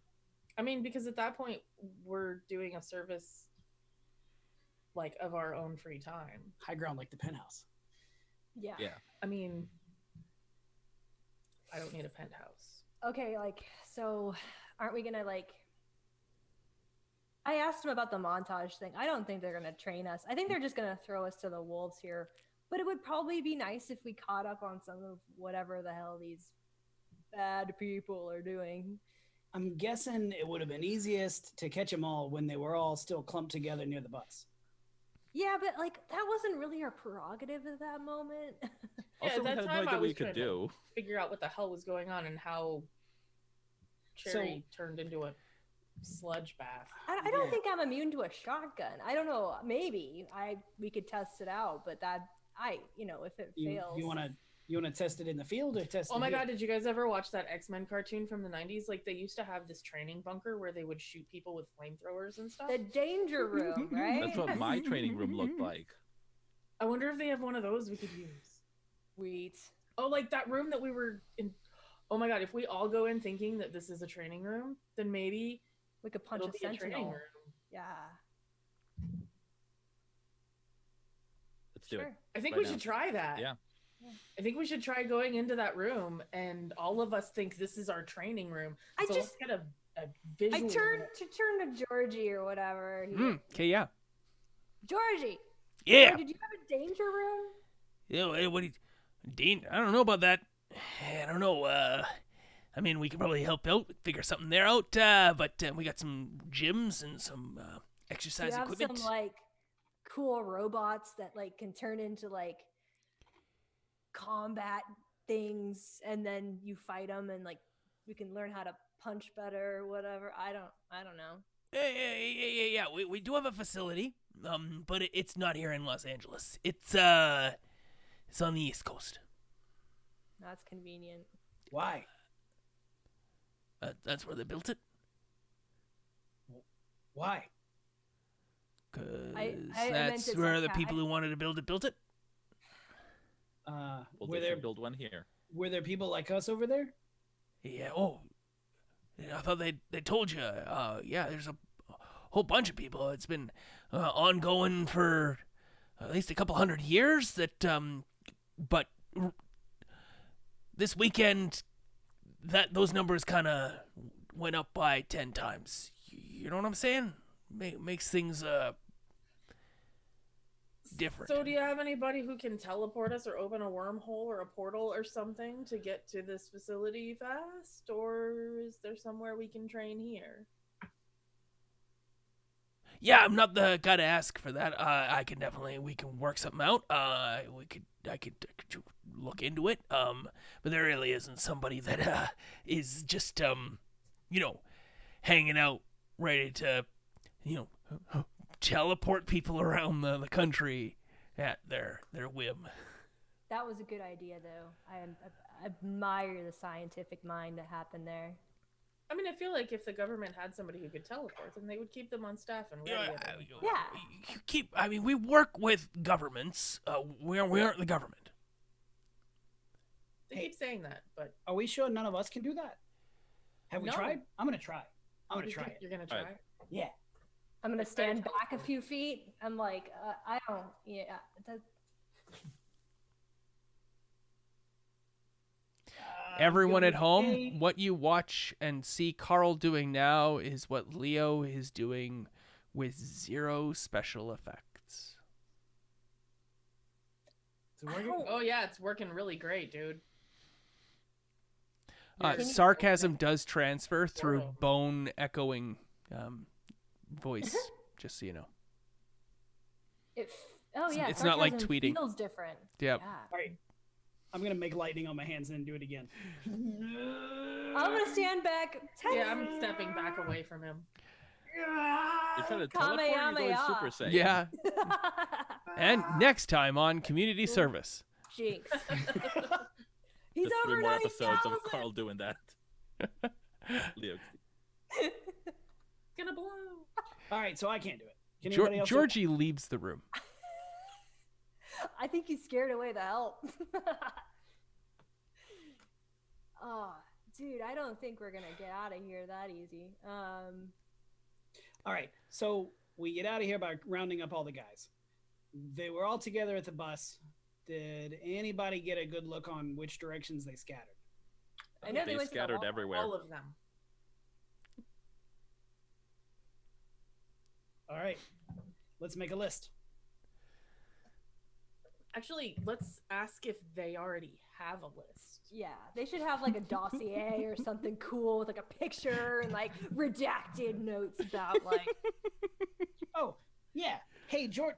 I mean, because at that point we're doing a service like of our own free time. high ground like the penthouse. Yeah. Yeah. I mean, I don't need a penthouse. Okay, so aren't we gonna I asked him about the montage thing. I don't think they're gonna train us. I think they're just gonna throw us to the wolves here. But it would probably be nice if we caught up on some of whatever the hell these bad people are doing. I'm guessing it would have been easiest to catch them all when they were all still clumped together near the bus. Yeah, but that wasn't really our prerogative at that moment. Also, we that had no time idea I what we was could trying to do. figure out what the hell was going on and how Cherry turned into a sludge bath. I don't think I'm immune to a shotgun. I don't know. Maybe we could test it out, but that if it You fails. you wanna test it in the field or test? Oh it my here? god, did you guys ever watch that X-Men cartoon from the 90s? Like, they used to have this training bunker where they would shoot people with flamethrowers and stuff. The danger room, right? That's what my training room looked like. I wonder if they have one of those we could use. Sweet. Oh, like that room that we were in. Oh my god, if we all go in thinking that this is a training room, then maybe We could punch it'll a be a training sentinel. room. Yeah. Let's do Sure. it. I think Right we now. should try that. Yeah. I think we should try going into that room and all of us think this is our training room. I So just- let's get a visual. I turned to Georgie or whatever. Okay, yeah. Georgie. Yeah. Oh, did you have a danger room? Yeah, what do you, Dean? I don't know about that. I don't know. I mean, we could probably help out, figure something there out. But we got some gyms and some Do exercise you have equipment. some like cool robots that like can turn into like combat things, and then you fight them, and like we can learn how to punch better or whatever. I don't know. Yeah. We do have a facility, but it's not here in Los Angeles. It's on the East Coast. That's convenient. Why? That's where they built it. Why? Cause I meant that's it where the sarca- people who wanted to build it built it. Well, Were they there should build one here. people like us over there? Yeah. Oh, I thought they told you. Yeah. There's a whole bunch of people. It's been ongoing for at least a couple hundred years. But this weekend, those numbers kind of went up by 10 times. You know what I'm saying? Makes things different. So do you have anybody who can teleport us or open a wormhole or a portal or something to get to this facility fast? Or is there somewhere we can train here? Yeah, I'm not the guy to ask for that. We can work something out. I could look into it. But there really isn't somebody that is just hanging out, ready to, teleport people around the country at their whim. That was a good idea, though. I admire the scientific mind that happened there. I mean, I feel like if the government had somebody who could teleport, then they would keep them on staff and ready. Yeah. We work with governments. We aren't the government. They keep saying that, but Are we sure none of us can do that? Have we No. tried? I'm gonna try. I'm gonna try it. You're gonna try. Alright. Yeah. I'm gonna stand back a few feet. I'm like, I don't. Yeah. Everyone at home, what you watch and see Carl doing now is what Leo is doing with zero special effects. Is it working? Oh yeah, it's working really great, dude. Sarcasm does transfer through Whoa. bone echoing voice, just so you know. Oh yeah. It's not like sarcasm tweeting. Feels different. Yep. Yeah. All right. I'm gonna make lightning on my hands and then do it again. I'm gonna stand back. Yeah, I'm stepping back away from him. You're trying to teleport or you're going Kamehameha. Super Saiyan? Yeah. And next time on Community Service. Jinx. He's Just over 3 more episodes 9,000. of Carl doing that. Leo. Gonna blow. All right, so I can't do it. Can anybody else? Georgie leaves the room. I think he scared away the help. Oh, dude, I don't think we're gonna get out of here that easy. All right, so we get out of here by rounding up all the guys. They were all together at the bus. Did anybody get a good look on which directions they scattered? I know They went to the scattered wall. everywhere. All of them. All right, let's make a list. Actually, let's ask if they already have a list. Yeah, they should have like a dossier or something cool with like a picture and like redacted notes about like. Oh, yeah. Hey, George.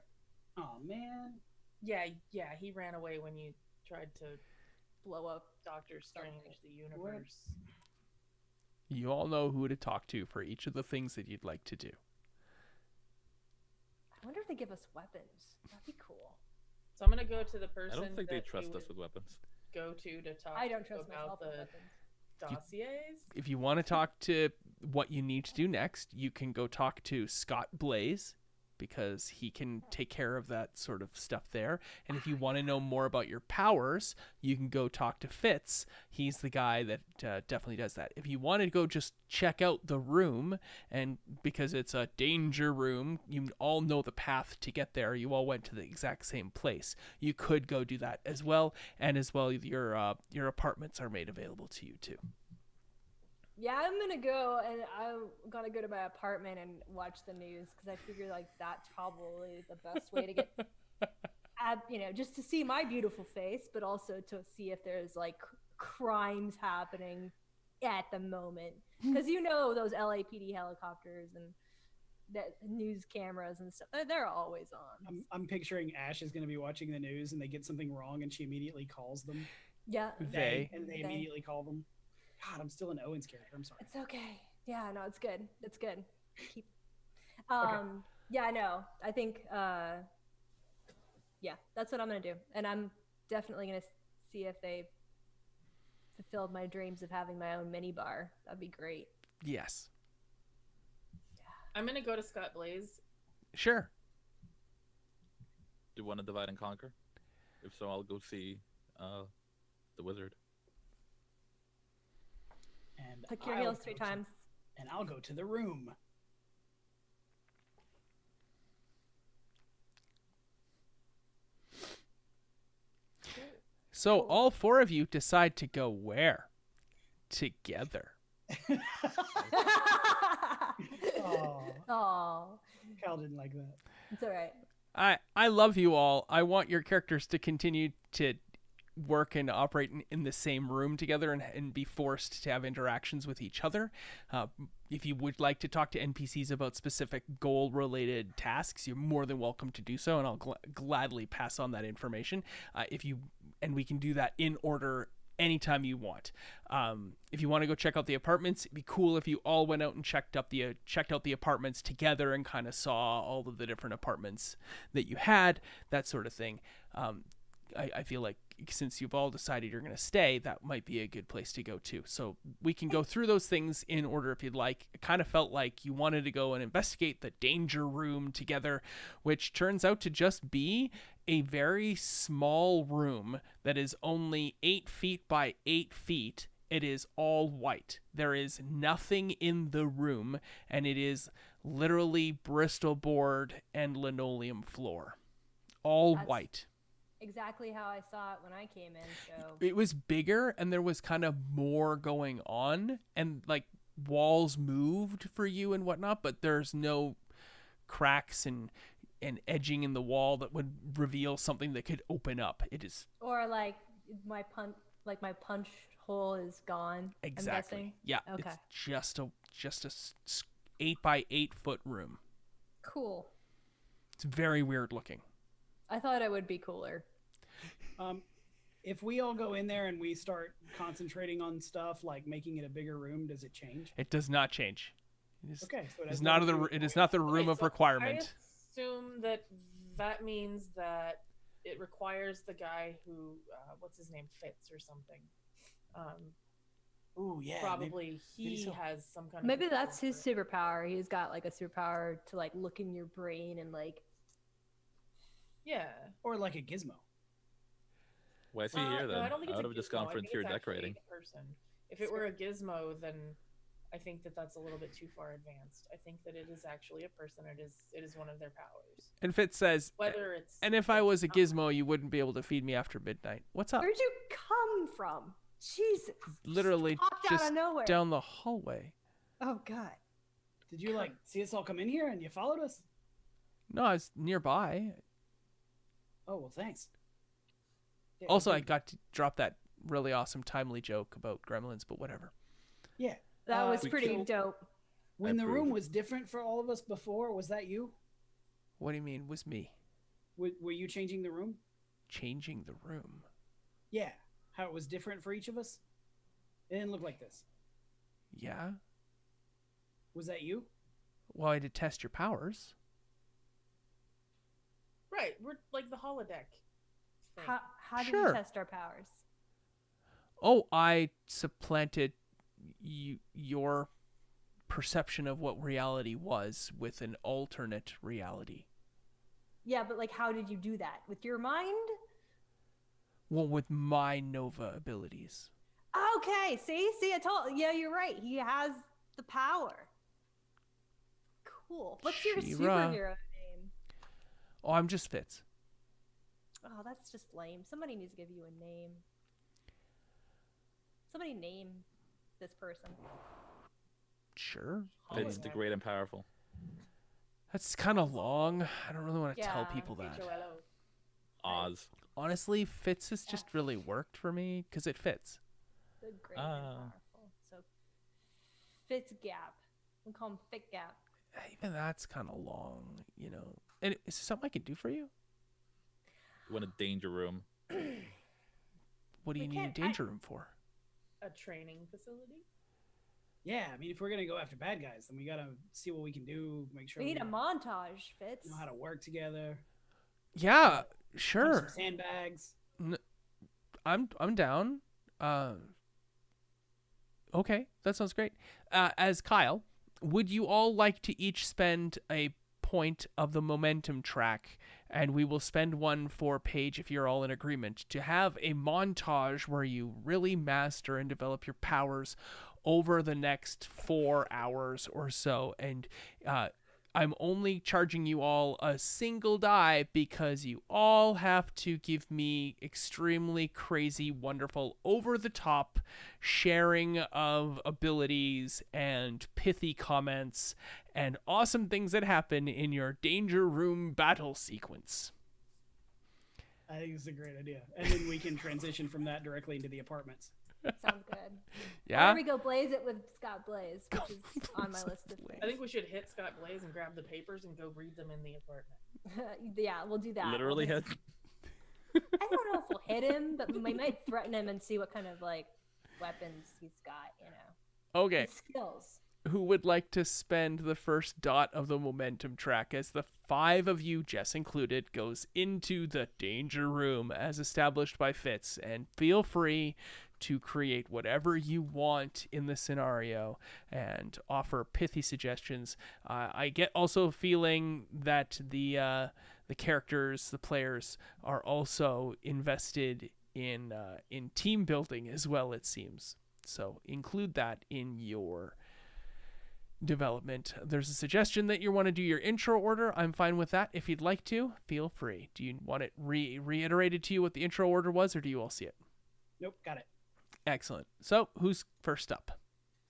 Oh, man. Yeah, he ran away when you tried to blow up. Doctor Strange the universe. You all know who to talk to for each of the things that you'd like to do. I wonder if they give us weapons. That'd be cool. So I'm gonna go to the I person don't think they that trust you us with would weapons. go to talk I don't to trust about myself with the weapons. dossiers. If you want to talk to what you need to do next, you can go talk to Scott Blaze because he can take care of that sort of stuff there. And if you want to know more about your powers, you can go talk to Fitz. He's the guy that definitely does that. If you want to go just check out the room, and because it's a danger room, you all know the path to get there. You all went to the exact same place. You could go do that as well, and as well your apartments are made available to you too. Yeah, I'm gonna go and I'm gonna go to my apartment and watch the news because I figure like that's probably the best way to get, just to see my beautiful face, but also to see if there's like crimes happening at the moment. Because those LAPD helicopters and that news cameras and stuff, they're always on. I'm picturing Ash is going to be watching the news and they get something wrong and she immediately calls them. Yeah, They Immediately call them. God, I'm still in Owen's character. I'm sorry. it's okay. Yeah, no, it's good. It's good. Keep. Okay. Yeah, no, I think. Yeah, that's what I'm gonna do, and I'm definitely gonna see if they fulfilled my dreams of having my own mini bar. That'd be great. Yes. I'm gonna go to Scott Blaze. Sure. Do you want to divide and conquer? If so, I'll go see the wizard. And Click your I'll heels go 3 to- times. And I'll go to the room. So all 4 of you decide to go where? Together. Oh, Oh, Cal didn't like that. it's all right. I love you all. I want your characters to continue to work and operate in the same room together and be forced to have interactions with each other. If you would like to talk to NPCs about specific goal-related tasks, you're more than welcome to do so, and I'll gladly pass on that information. And we can do that in order anytime you want. If you want to go check out the apartments, it'd be cool if you all went out and checked out the apartments together and kind of saw all of the different apartments that you had, that sort of thing. I feel like since you've all decided you're going to stay, that might be a good place to go to. So we can go through those things in order if you'd like. It kind of felt like you wanted to go and investigate the danger room together, which turns out to just be a very small room that is only 8 feet by 8 feet. It is all white. There is nothing in the room, and it is literally Bristol board and linoleum floor. All That's white. exactly how I saw it when I came in. So It was bigger and there was kind of more going on, and like walls moved for you and whatnot, but there's no cracks and edging in the wall that would reveal something that could open up. It is or like my punch hole is gone. I'm exactly. guessing. Yeah. Okay. It's just a 8 by 8 foot room. Cool. It's very weird looking. I thought it would be cooler. If we all go in there and we start concentrating on stuff like making it a bigger room, does it change? It does not change. It is, Okay, so it is not the room Okay, of so requirement. I assume that means that it requires the guy who, what's his name, Fitz or something. Ooh, yeah. Probably maybe he so. has some kind of. Maybe that's control his for it. superpower. He's got like a superpower to like look in your brain and like. Yeah. Or like a gizmo. Well, I see Well, here no, then. I don't think I it's would a have just gizmo. gone I for think interior it's actually decorating. a person. If it were a gizmo, then I think that's a little bit too far advanced. I think that it is actually a person. It is one of their powers. And Fitz says, Whether it's and if I was a gizmo, you wouldn't be able to feed me after midnight. What's up? Where'd you come from? Jesus. Literally Popped out just of nowhere. down the hallway. Oh God. Did you like see us all come in here and you followed us? No, I was nearby. Oh, well, thanks. Yeah, Also, I okay. got to drop that really awesome timely joke about gremlins, but whatever. Yeah. That was we pretty killed- dope. When I the room approve. was different for all of us before, was that you? What do you mean was me Were you changing the room? changing the room? Yeah. How it was different for each of us? It didn't look like this. Yeah. Was that you? Well, I did test your powers. right, we're like the holodeck. thing. How did Sure. you test our powers? Oh, I supplanted your perception of what reality was with an alternate reality. Yeah, but like, how did you do that? With your mind? Well, with my Nova abilities. Okay, see, I told. Yeah, you're right. He has the power. Cool. What's your She-Ra. superhero name? Oh, I'm just Fitz. Oh, that's just lame. Somebody needs to give you a name. Somebody name this person. Sure. Fitz the Great and Powerful. That's kind of long. I don't really want to tell Yeah. people that. H-O-L-O. Oz. Honestly, Fitz has just really worked for me because it fits. The great and powerful. So, Fitzgap. We call him Fit Gap. Even that's kind of long, you know. And is there something I can do for you? You want a danger room. What do you need a danger room for? A training facility. Yeah, I mean, if we're gonna go after bad guys, then we gotta see what we can do. Make sure We need a montage, Fitz. know how to work together. Yeah, Punch sure. some sandbags. I'm down. Okay, that sounds great. As Kyle, would you all like to each spend a point of the momentum track, and we will spend one for Paige if you're all in agreement, to have a montage where you really master and develop your powers over the next 4 hours or so. And I'm only charging you all a single die because you all have to give me extremely crazy, wonderful, over-the-top sharing of abilities and pithy comments and awesome things that happen in your danger room battle sequence. I think it's a great idea, and then we can transition from that directly into the apartments. Sounds good. Yeah? Or we go blaze it with Scott Blaze, which is on my list of I think we should hit Scott Blaze and grab the papers and go read them in the apartment. things. Yeah, we'll do that. Literally We'll hit. I don't know if we'll hit him, but we might threaten him and see what kind of like weapons he's got, you know. Okay. His skills. Who would like to spend the first dot of the momentum track as the 5 of you, Jess included, goes into the danger room as established by Fitz? And feel free to create whatever you want in the scenario and offer pithy suggestions. I get also a feeling that the characters, the players, are also invested in team building as well, it seems. So include that in your development. There's a suggestion that you want to do your intro order. I'm fine with that. If you'd like to, feel free. Do you want it reiterated to you what the intro order was, or do you all see it? Nope, got it. Excellent. So who's first up?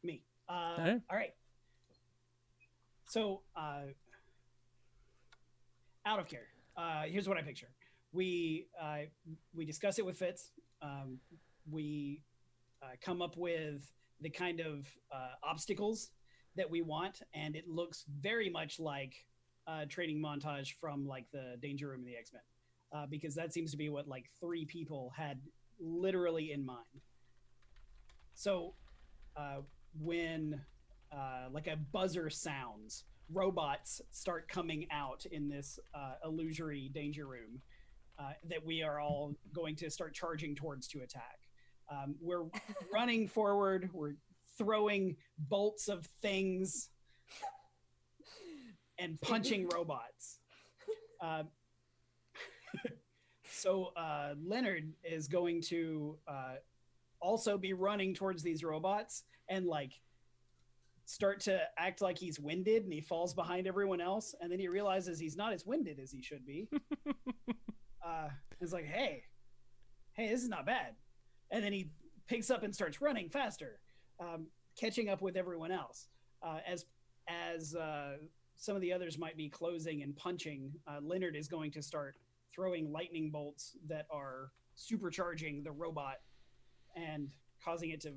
Me. right. All right. So, out of character. Here's what I picture. We discuss it with Fitz. We come up with the kind of obstacles that we want, and it looks very much like a training montage from like the Danger Room of the X-Men, because that seems to be what like 3 people had literally in mind. So when like a buzzer sounds, robots start coming out in this illusory danger room that we are all going to start charging towards to attack. We're running forward. We're throwing bolts of things and punching robots. So Leonard is going to also be running towards these robots and like start to act like he's winded, and he falls behind everyone else, and then he realizes he's not as winded as he should be. It's like, hey, this is not bad. And then he picks up and starts running faster, catching up with everyone else. As some of the others might be closing and punching, Leonard is going to start throwing lightning bolts that are supercharging the robot and causing it to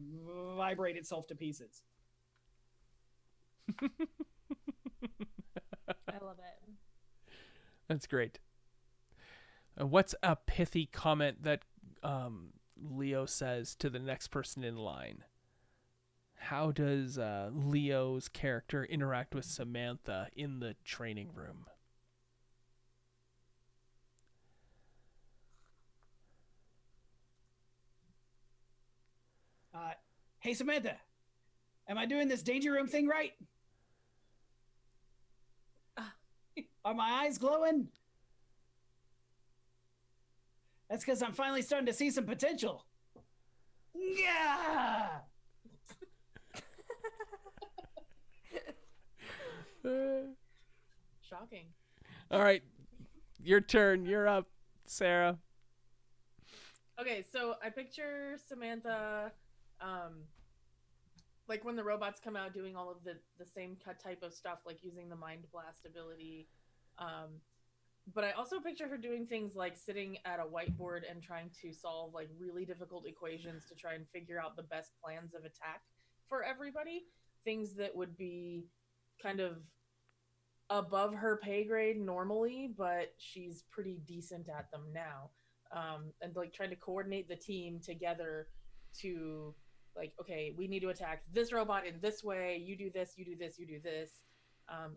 vibrate itself to pieces. I love it. That's great. What's a pithy comment that Leo says to the next person in line? How does Leo's character interact with Samantha in the training room? Hey, Samantha, am I doing this danger room thing right? Are my eyes glowing? That's because I'm finally starting to see some potential. Yeah. Shocking. All right, your turn. You're up, Sarah. Okay, so I picture Samantha, like when the robots come out doing all of the same type of stuff, like using the mind blast ability. But I also picture her doing things like sitting at a whiteboard and trying to solve like really difficult equations to try and figure out the best plans of attack for everybody. Things that would be kind of above her pay grade normally, but she's pretty decent at them now. And like trying to coordinate the team together to like, okay, we need to attack this robot in this way. You do this, you do this, you do this.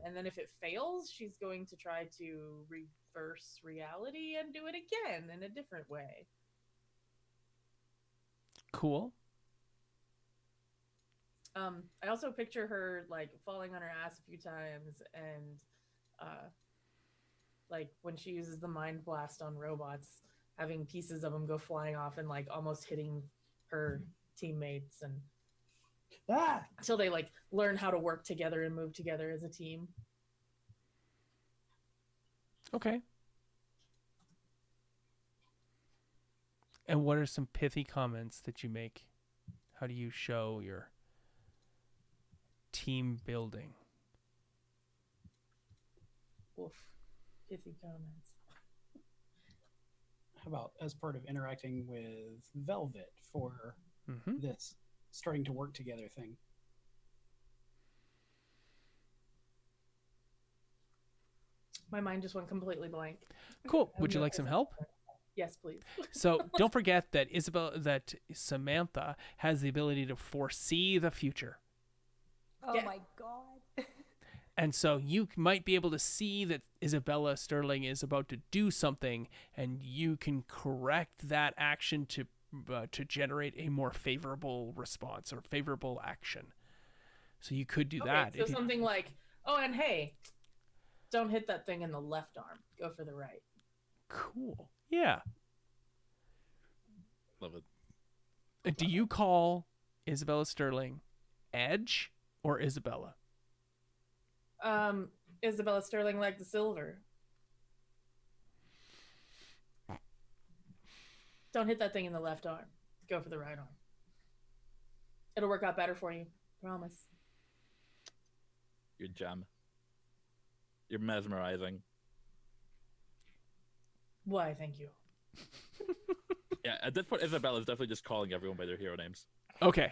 And then if it fails, she's going to try to reverse reality and do it again in a different way. Cool. I also picture her like falling on her ass a few times and like when she uses the mind blast on robots, having pieces of them go flying off and like almost hitting her teammates and until they like learn how to work together and move together as a team. Okay. And what are some pithy comments that you make? How do you show your team building? Oof. Pithy comments. How about as part of interacting with Velvet for this starting to work together thing? My mind just went completely blank. Cool. Would you like some help? Yes, please. So don't forget that Samantha has the ability to foresee the future. Oh Yeah. my god. And so you might be able to see that Isabella Sterling is about to do something, and you can correct that action to generate a more favorable response or favorable action. So you could do that. So something like, oh, and hey, don't hit that thing in the left arm. Go for the right. Cool. Yeah. Love it. Do you call Isabella Sterling Edge or Isabella? Isabella Sterling like the silver. Don't hit that thing in the left arm. Go for the right arm. It'll work out better for you. Promise. You're gem. You're mesmerizing. Why, thank you. Yeah, at this point, Isabella is definitely just calling everyone by their hero names. Okay.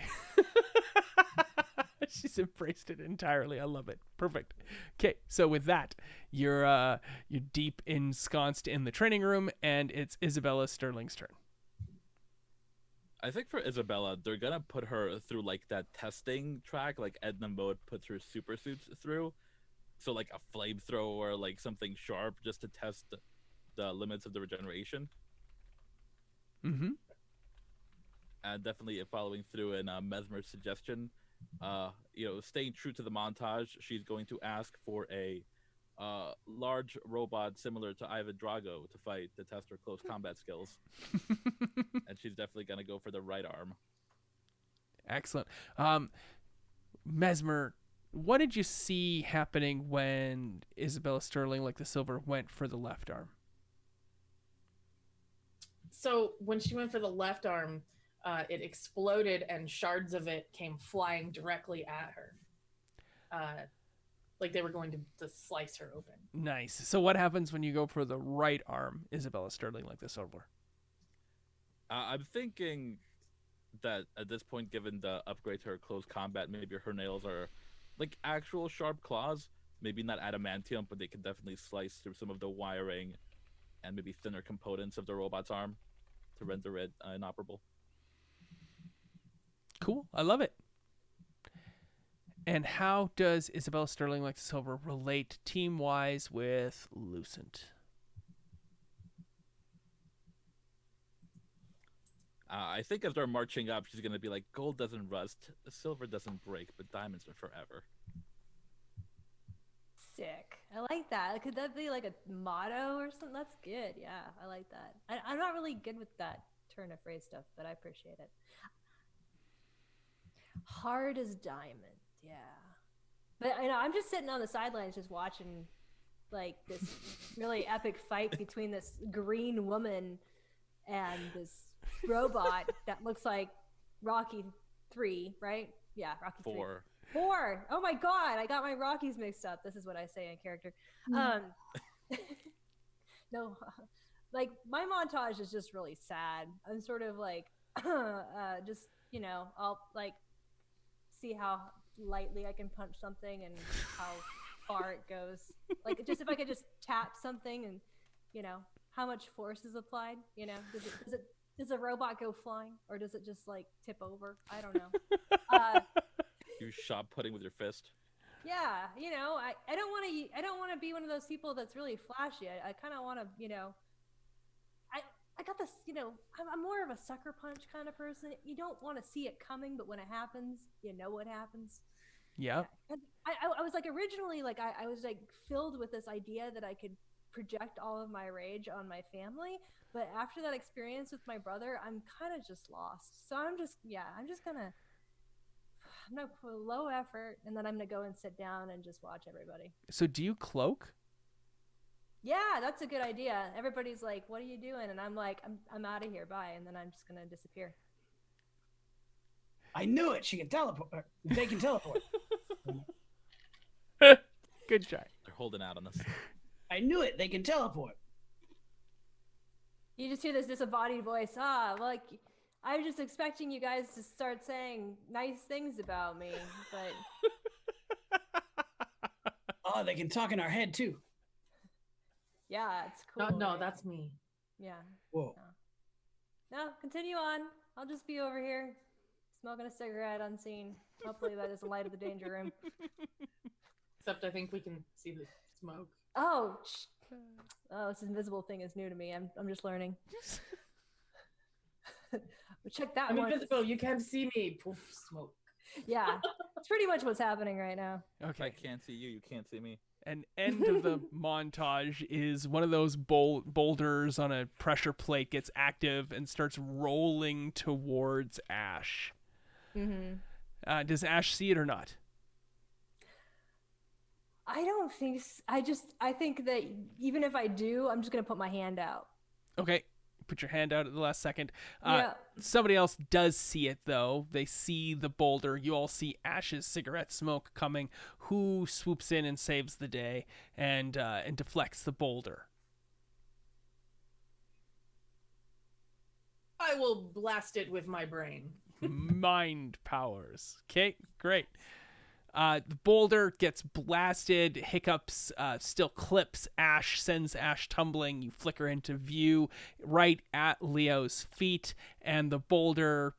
She's embraced it entirely. I love it. Perfect. Okay, so with that, you're deep ensconced in the training room, and it's Isabella Sterling's turn. I think for Isabella, they're gonna put her through like that testing track, like Edna Mode puts her super suits through. So like a flamethrower or like something sharp just to test the limits of the regeneration. Mm-hmm. And definitely following through in Mesmer's suggestion, staying true to the montage, she's going to ask for a large robot similar to Ivan Drago to fight to test her close combat skills. And she's definitely going to go for the right arm. Excellent. Mesmer, what did you see happening when Isabella Sterling, like the silver, went for the left arm? So when she went for the left arm, it exploded and shards of it came flying directly at her. Like they were going to slice her open. Nice. So what happens when you go for the right arm, Isabella Sterling, like the silver? I'm thinking that at this point, given the upgrade to her close combat, maybe her nails are like actual sharp claws. Maybe not adamantium, but they can definitely slice through some of the wiring and maybe thinner components of the robot's arm to render it inoperable. Cool. I love it. And how does Isabella Sterling, like the silver, relate team-wise with Lucent? I think as they're marching up, she's gonna be like, "Gold doesn't rust, silver doesn't break, but diamonds are forever." Sick. I like that. Could that be like a motto or something? That's good. Yeah, I like that. I'm not really good with that turn of phrase stuff, but I appreciate it. Hard as diamond. Yeah. But I'm just sitting on the sidelines just watching like this really epic fight between this green woman and this robot that looks like Rocky 3, right? Yeah, Rocky 3. 4. 4. Oh my god, I got my Rockies mixed up. This is what I say in character. No, like my montage is just really sad. I'm sort of like just, I'll like see how lightly I can punch something and how far it goes. Like just if I could just tap something and how much force is applied, does a robot go flying or does it just like tip over? I don't know. You shot putting with your fist. Yeah, I don't want to be one of those people that's really flashy. I kind of want to, I got this, I'm more of a sucker punch kind of person. You don't want to see it coming, but when it happens, you know what happens. Yeah. And I was like originally like I was like filled with this idea that I could project all of my rage on my family, but after that experience with my brother, I'm kind of just lost. So I'm just gonna put low effort, and then I'm gonna go and sit down and just watch everybody. So do you cloak? Yeah, that's a good idea. Everybody's like, "What are you doing?" And I'm like, "I'm out of here, bye." And then I'm just gonna disappear. I knew it. She can teleport. They can teleport. Good try. They're holding out on us. I knew it. They can teleport. You just hear this disembodied voice. Like I was just expecting you guys to start saying nice things about me, but Oh, they can talk in our head too. yeah, it's cool. No, right? that's me. Yeah. Whoa. No, continue on. I'll just be over here smoking a cigarette unseen. Hopefully that isn't light of the danger room. Except I think we can see the smoke. Oh, this invisible thing is new to me. I'm just learning. But check that I'm one. invisible. You can't see me. Poof, smoke. Yeah, it's pretty much what's happening right now. If I Okay. can't see you, you can't see me. And end of the montage is one of those boulders on a pressure plate gets active and starts rolling towards Ash. Mm-hmm. Does Ash see it or not? I don't think. I think that even if I do, I'm just gonna put my hand out. Okay. Put your hand out at the last second. Yeah. Somebody else does see it, though. They see the boulder. You all see Ash's cigarette smoke coming. Who swoops in and saves the day and deflects the boulder? I will blast it with my brain. Mind powers. Okay, great. The boulder gets blasted. Hiccups still clips Ash, sends Ash tumbling. You flicker into view right at Leo's feet, and the boulder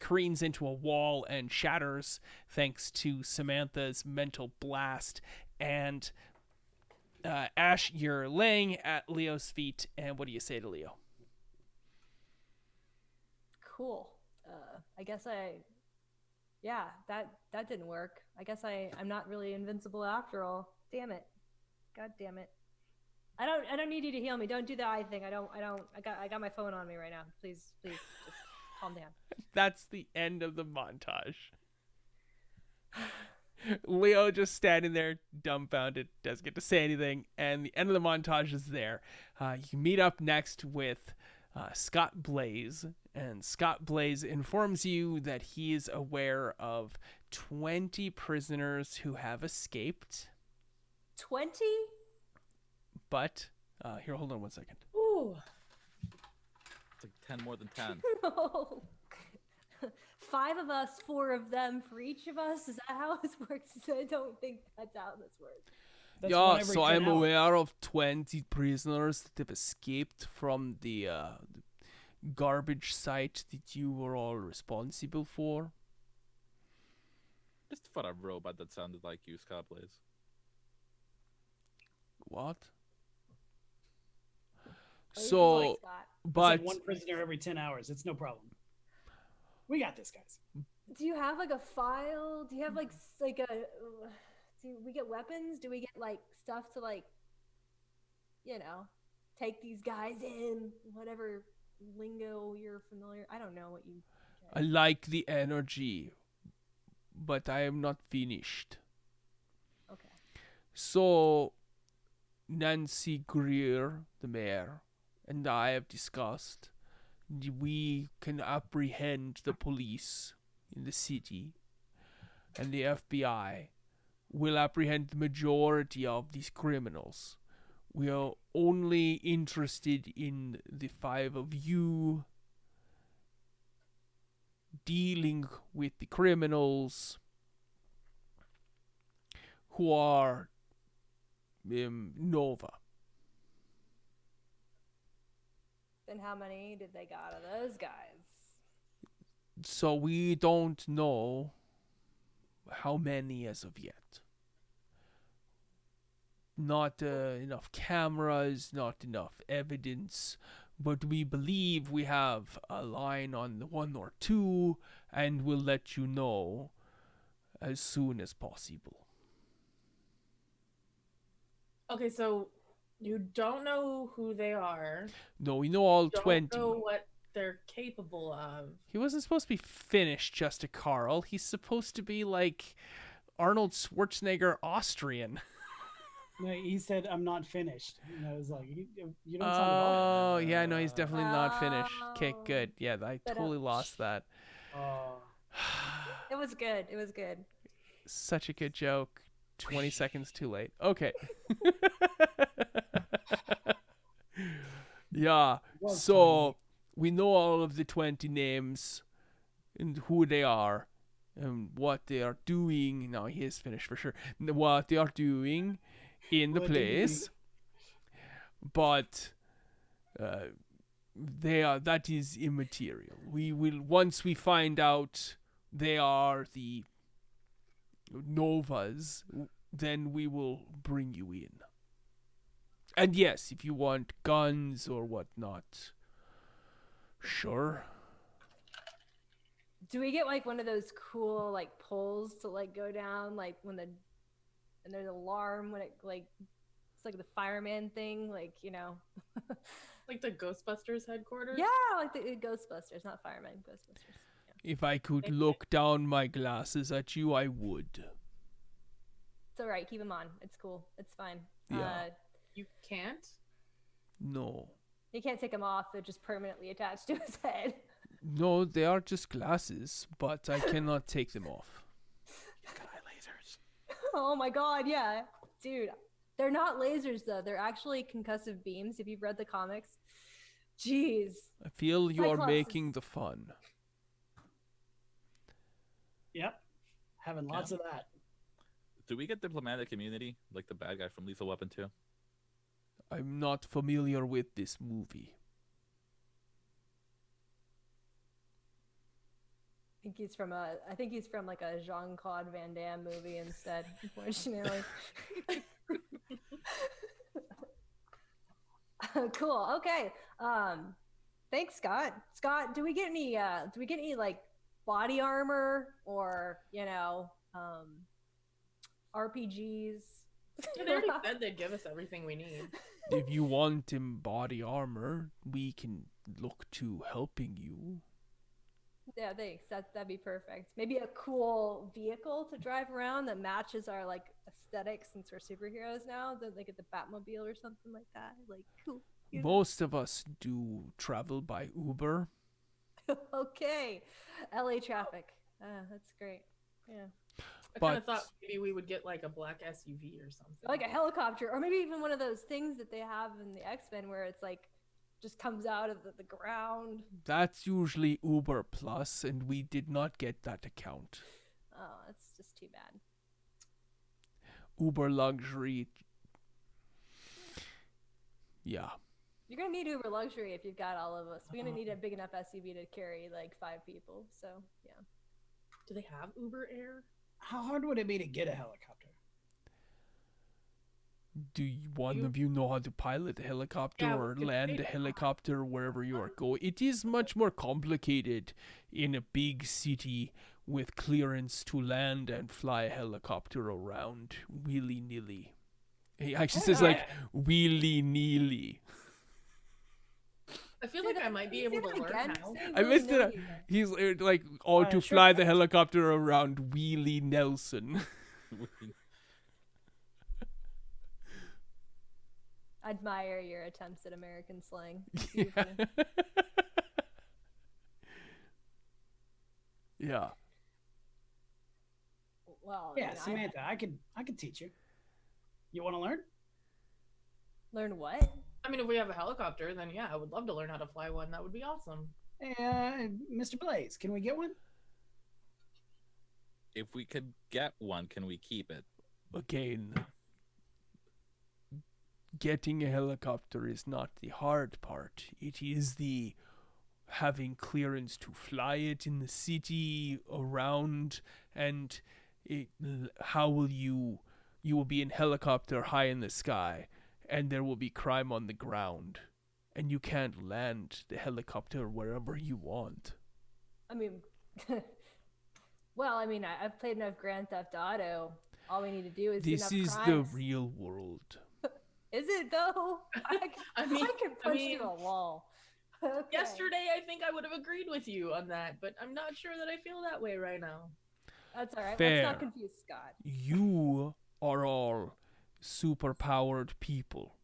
careens into a wall and shatters thanks to Samantha's mental blast. And Ash, you're laying at Leo's feet, and what do you say to Leo? Cool. I guess yeah, that didn't work. I guess I'm not really invincible after all. Damn it. God damn it. I don't need you to heal me. Don't do the eye thing. I got my phone on me right now. Please just calm down. That's the end of the montage. Leo just standing there dumbfounded, doesn't get to say anything, and the end of the montage is there. You meet up next with Scott Blaze, and Scott Blaze informs you that he is aware of 20 prisoners who have escaped. 20? But, here, hold on one second. Ooh. It's like 10 more than 10. No. 5 of us, 4 of them for each of us? Is that how this works? I don't think that's how this works. That's Yeah, one every so 10 I'm hours. aware of 20 prisoners that have escaped from the garbage site that you were all responsible for. Just for a robot that sounded like you, Scott Blaze. What? Oh, you So, like Scott. It's but like one prisoner every 10 hours. It's no problem. We got this, guys. Do you have like a file? Do you have like do we get weapons? Do we get like stuff to like, take these guys in? Whatever lingo you're familiar. I don't know what you. I like the energy, but I am not finished. Okay. So, Nancy Greer, the mayor, and I have discussed we can apprehend the police in the city, and the FBI will apprehend the majority of these criminals. We are only interested in the 5 of you dealing with the criminals who are Nova. Then how many did they got of those guys? So we don't know how many as of yet. Not enough cameras, not enough evidence, but we believe we have a line on the 1 or 2, and we'll let you know as soon as possible. Okay, so you don't know who they are. No, we know all You 20. don't know what they're capable of. He wasn't supposed to be finished, just a Carl. He's supposed to be like Arnold Schwarzenegger Austrian. No, he said, "I'm not finished." And I was like, "You don't sound at all." Oh, yeah, no, he's definitely not finished. Okay, Oh. good. Yeah, I totally lost that. Oh, It was good. It was good. Such a good joke. 20 seconds too late. Okay. Yeah. was So we know all of the 20 names and who they are and what they are doing. Now he is finished for sure. What they are doing in the What they're place. But that is immaterial. We will, once we find out they are the Novas, then we will bring you in. And yes, if you want guns or whatnot, sure. Do we get like one of those cool like poles to like go down like when and there's an alarm when it like it's like the fireman thing, like Like the Ghostbusters headquarters? Yeah, like the Ghostbusters, not firemen, Ghostbusters. Yeah. If I could look down my glasses at you, I would. It's all right. Keep them on. It's cool. It's fine. Yeah. You can't? No. You can't take them off. They're just permanently attached to his head. No, they are just glasses, but I cannot take them off. He's got eye lasers. Oh my god, yeah. Dude, they're not lasers though. They're actually concussive beams if you've read the comics. Jeez. I feel you are Cyclops making the fun. Yep, having lots of that. Do we get diplomatic immunity like the bad guy from Lethal Weapon 2? I'm not familiar with this movie. I think he's from like a Jean-Claude Van Damme movie instead, unfortunately. Cool. Okay. Thanks, Scott. Scott, do we get any like body armor or, RPGs? Yeah, they already said they'd give us everything we need. If you want body armor, we can look to helping you. Yeah, thanks. That'd be perfect. Maybe a cool vehicle to drive around that matches our like aesthetic since we're superheroes now. Like at the Batmobile or something like that. Like cool. Most of us do travel by Uber. Okay, LA traffic. That's great. Yeah. I kind of thought maybe we would get like a black SUV or something. Like a helicopter, or maybe even one of those things that they have in the X-Men where it's like just comes out of the ground. That's usually Uber Plus, and we did not get that account. Oh, that's just too bad. Uber luxury. Yeah. You're gonna need Uber luxury if you've got all of us. We're gonna need a big enough SUV to carry like 5 people. So yeah. Do they have Uber Air? How hard would it be to get a helicopter? Do one of you know how to pilot a helicopter Yeah, or we could land a figure it out. helicopter wherever you are going? It is much more complicated in a big city with clearance to land and fly a helicopter around willy-nilly. He actually says like willy-nilly. I feel like I might be able to learn how. I missed it. He's like, to Sure. fly the helicopter around Wheelie Nelson. Admire your attempts at American slang. Yeah. Yeah. Well, Yeah, I Samantha, I could teach you. You want to learn? learn what? I mean, if we have a helicopter, then yeah, I would love to learn how to fly one. That would be awesome. Hey, Mr. Blaze, can we get one? If we could get one, can we keep it? Again, getting a helicopter is not the hard part. It is the having clearance to fly it in the city around, and how will you will be in helicopter high in the sky, and there will be crime on the ground, and you can't land the helicopter wherever you want. I mean, well, I mean, I've played enough Grand Theft Auto. All we need to do is This enough is the crimes. real world. Is it though? I mean- can punch through a wall. Okay. Yesterday, I think I would have agreed with you on that, but I'm not sure that I feel that way right now. That's all right. Fair. Let's not confuse Scott. You are all superpowered people.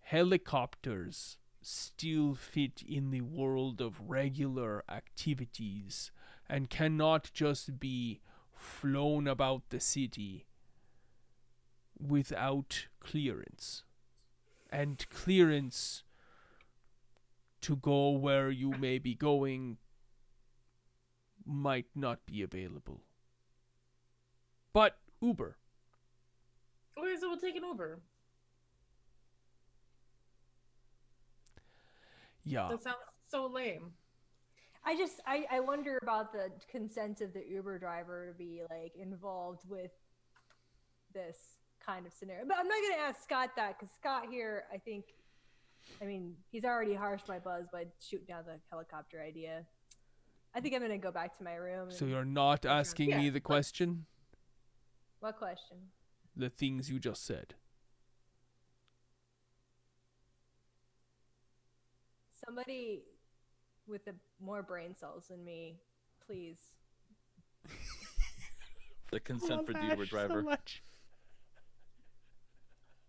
Helicopters still fit in the world of regular activities and cannot just be flown about the city without clearance. And clearance to go where you may be going might not be available. But Uber. Okay, so we'll take an Uber. Yeah. That sounds so lame. I wonder about the consent of the Uber driver to be like involved with this kind of scenario. But I'm not going to ask Scott that because Scott here, I mean, he's already harshed my buzz by shooting down the helicopter idea. I think I'm going to go back to my room. So and- you're not asking me Yeah, the question? What question? The things you just said. Somebody with more brain cells than me, please. The consent for the Uber driver.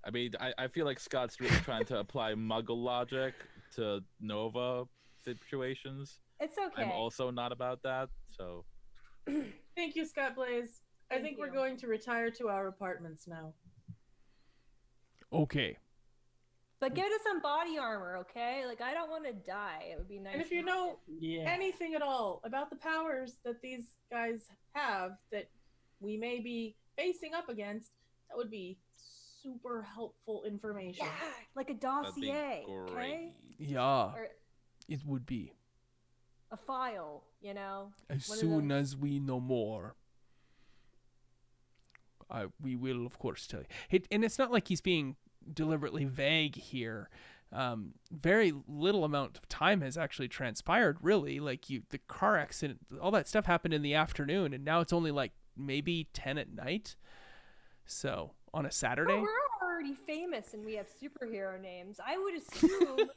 I mean, I feel like Scott's really trying to apply Muggle logic to Nova situations. It's okay. I'm also not about that, so Thank you, Scott Blaze. I Thank think we're you. going to retire to our apartments now. Okay. But give us some body armor, okay? Like, I don't want to die. It would be nice. And if you know Yeah. anything at all about the powers that these guys have that we may be facing up against, that would be super helpful information. yeah, like a that'd be dossier, great. okay? Yeah, Or it would be. a file, you know? As One of soon those- as we know more, we will, of course, tell you. And it's not like he's being deliberately vague here. Very little amount of time has actually transpired, really. Like the car accident, all that stuff happened in the afternoon, and now it's only like maybe 10 at night. So on a Saturday. Oh, we're already famous and we have superhero names. I would assume.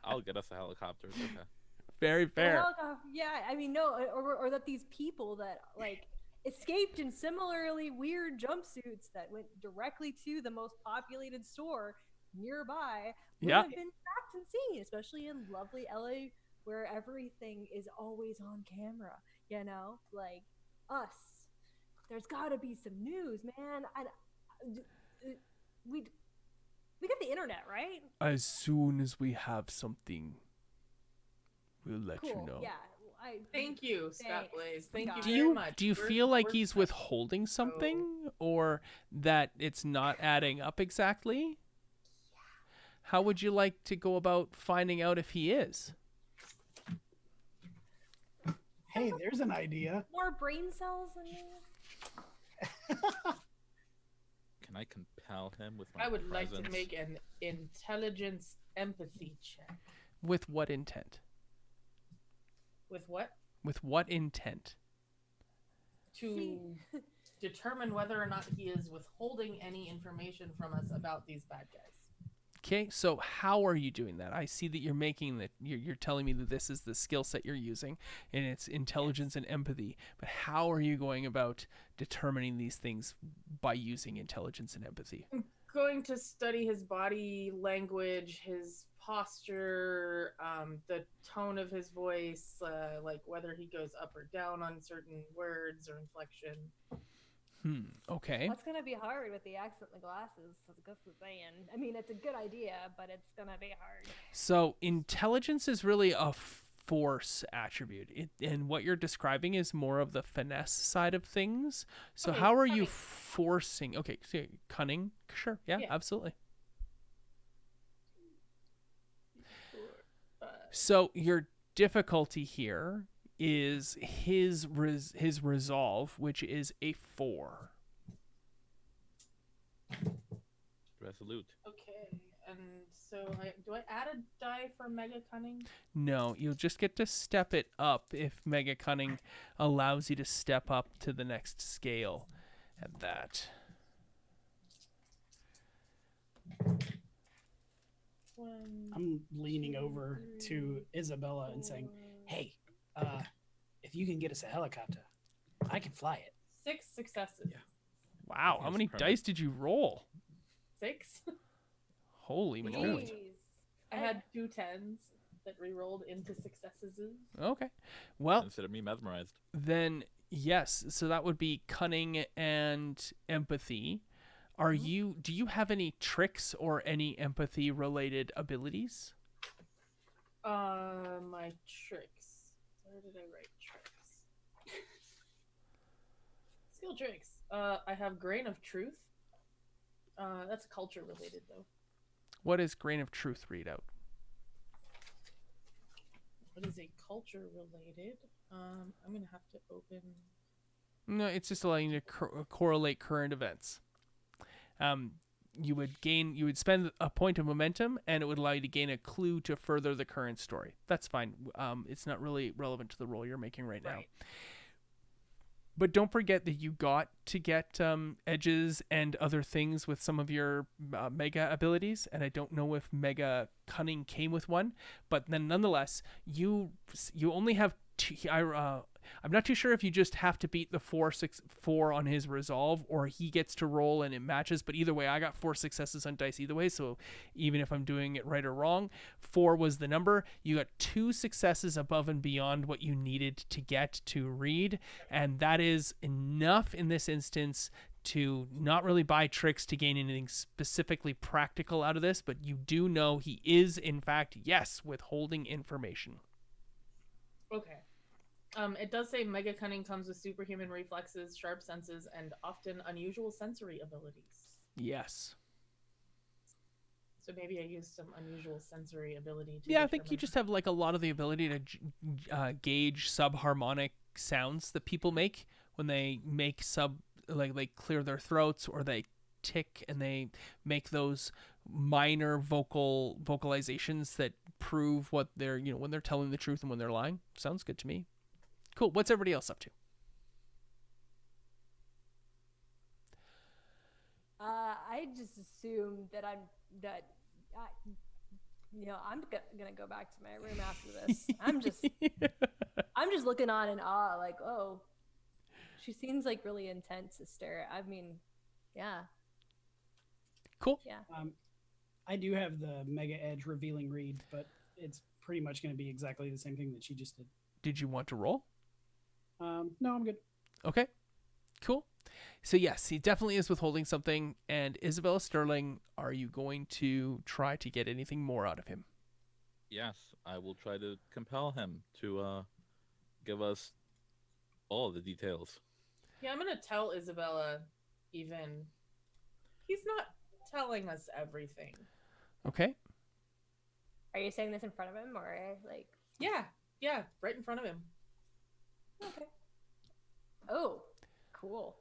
I'll get us a helicopter. It's okay. Very fair. Yeah, I mean, no, or that these people that like escaped in similarly weird jumpsuits that went directly to the most populated store nearby would Yeah. have been tracked and seen, especially in lovely LA where everything is always on camera, you know? Like us. There's got to be some news, man. We got the internet, right? As soon as we have something, we'll let you Cool. know. Yeah. Thank you, Scott Thanks, Blaze. Thank you Scott. very much. Do you We're- feel like we're he's special. withholding something, or that it's not adding up exactly? How would you like to go about finding out if he is? Hey, there's an idea. More brain cells than me. Can I compel him with my I would like to presence. make an intelligence empathy check. With what intent? With what? With what intent? To determine whether or not he is withholding any information from us about these bad guys. Okay, so how are you doing that? I see that you're making that you're telling me that this is the skill set you're using, and it's intelligence and empathy. But how are you going about determining these things by using intelligence and empathy? I'm going to study his body language, his posture, the tone of his voice, like whether he goes up or down on certain words or inflection. Okay. That's gonna be hard with the accent and the glasses. That's the thing. I mean, it's a good idea, but it's gonna be hard. So intelligence is really a force attribute, and what you're describing is more of the finesse side of things. So Okay, how are you cunning. forcing? Okay, so cunning, sure, yeah, Yeah. absolutely. Uh, So your difficulty here is his resolve, which is a 4. Resolute. okay, and so do I add a die for mega cunning? No, you'll just get to step it up if Mega Cunning allows you to step up to the next scale at that. One, I'm leaning over to Isabella and saying, "Hey, if you can get us a helicopter, I can fly it." 6 successes. Yeah. Wow, how Yes, many perfect. dice did you roll? 6. Holy moly. Jeez. I had 2 10s that re-rolled into successes. Okay. Well, Consider me mesmerized. then yes, so that would be cunning and empathy. Do you have any tricks or any empathy related abilities? My tricks. Where did I write tricks? Skill tricks. I have grain of truth. That's culture related though. What is grain of truth read out? What is a culture related? I'm gonna have to open. No, it's just allowing you to correlate current events. You would spend a point of momentum, and it would allow you to gain a clue to further the current story. That's fine. It's not really relevant to the role you're making right now. Right. But don't forget that you got to get edges and other things with some of your mega abilities, and I don't know if mega cunning came with one, but then nonetheless, you only have two. I'm not too sure if you just have to beat the 4 on his resolve, or he gets to roll and it matches. But either way, I got 4 successes on dice either way. So even if I'm doing it right or wrong, 4 was the number. You got 2 successes above and beyond what you needed to get to read, and that is enough in this instance to not really buy tricks to gain anything specifically practical out of this. But you do know he is, in fact, yes, withholding information. Okay. It does say mega cunning comes with superhuman reflexes, sharp senses, and often unusual sensory abilities. Yes. So maybe I used some unusual sensory ability to Yeah, I think you determine- just have like a lot of the ability to gauge subharmonic sounds that people make when they make like they clear their throats or they tick, and they make those minor vocalizations that prove what they're, when they're telling the truth and when they're lying. Sounds good to me. Cool. What's everybody else up to? I just assume that I'm gonna go back to my room after this. I'm just looking on in awe, like, oh, she seems like really intense, sister. I mean, yeah, Cool. yeah. I do have the Mega Edge revealing read, but it's pretty much going to be exactly the same thing that she just did. Did you want to roll? No, I'm good. Okay. Cool. So yes, he definitely is withholding something. And Isabella Sterling, are you going to try to get anything more out of him? Yes, I will try to compel him to give us all the details. Yeah, I'm gonna tell Isabella. Even he's not telling us everything. Okay. Are you saying this in front of him, or like? Yeah, right in front of him. Okay. Oh, cool.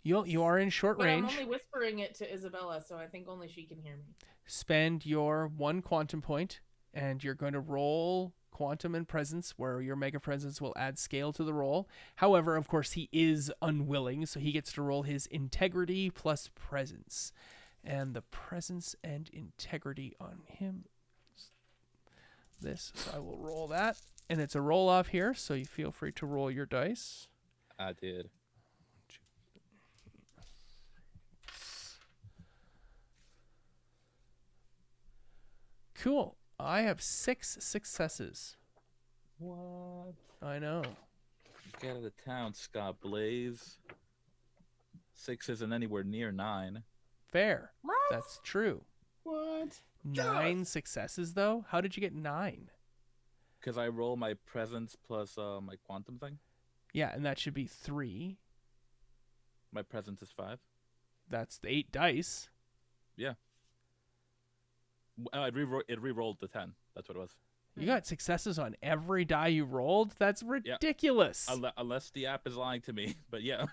You are in short But I'm range. only whispering it to Isabella, so I think only she can hear me. Spend your 1 quantum point, and you're going to roll quantum and presence, where your mega presence will add scale to the roll. However, of course, he is unwilling, so he gets to roll his integrity plus presence. And the presence and integrity on him this. So I will roll that. And it's a roll off here, so you feel free to roll your dice. I did. Cool. I have 6 successes. What? I know. Get out of town, Scott Blaze. 6 isn't anywhere near 9. Fair. What? That's true. What? 9 successes, though? How did you get 9? Because I roll my presence plus my quantum thing. Yeah, and that should be 3. My presence is 5. That's the 8 dice. It re-rolled the 10. That's what it was. You got successes on every die you rolled? That's ridiculous. Unless the app is lying to me. But yeah.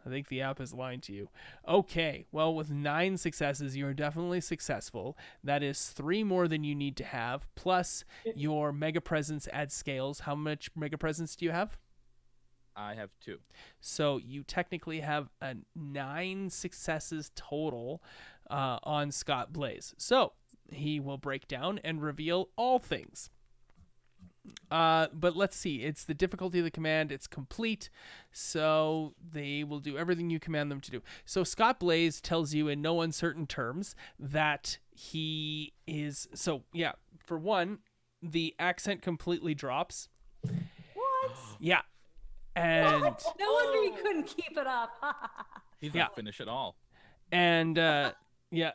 I think the app is lying to you. Okay, well, with 9 successes, you're definitely successful. That is 3 more than you need to have, plus your mega presence adds scales. How much mega presence do you have? I have 2. So you technically have 9 successes total on Scott Blaze. So he will break down and reveal all things. But let's see. It's the difficulty of the command. It's complete. So they will do everything you command them to do. So Scott Blaze tells you in no uncertain terms that he is... So, yeah, for one, the accent completely drops. What? Yeah. And... No wonder he couldn't keep it up. He's not finished at all. And, yeah.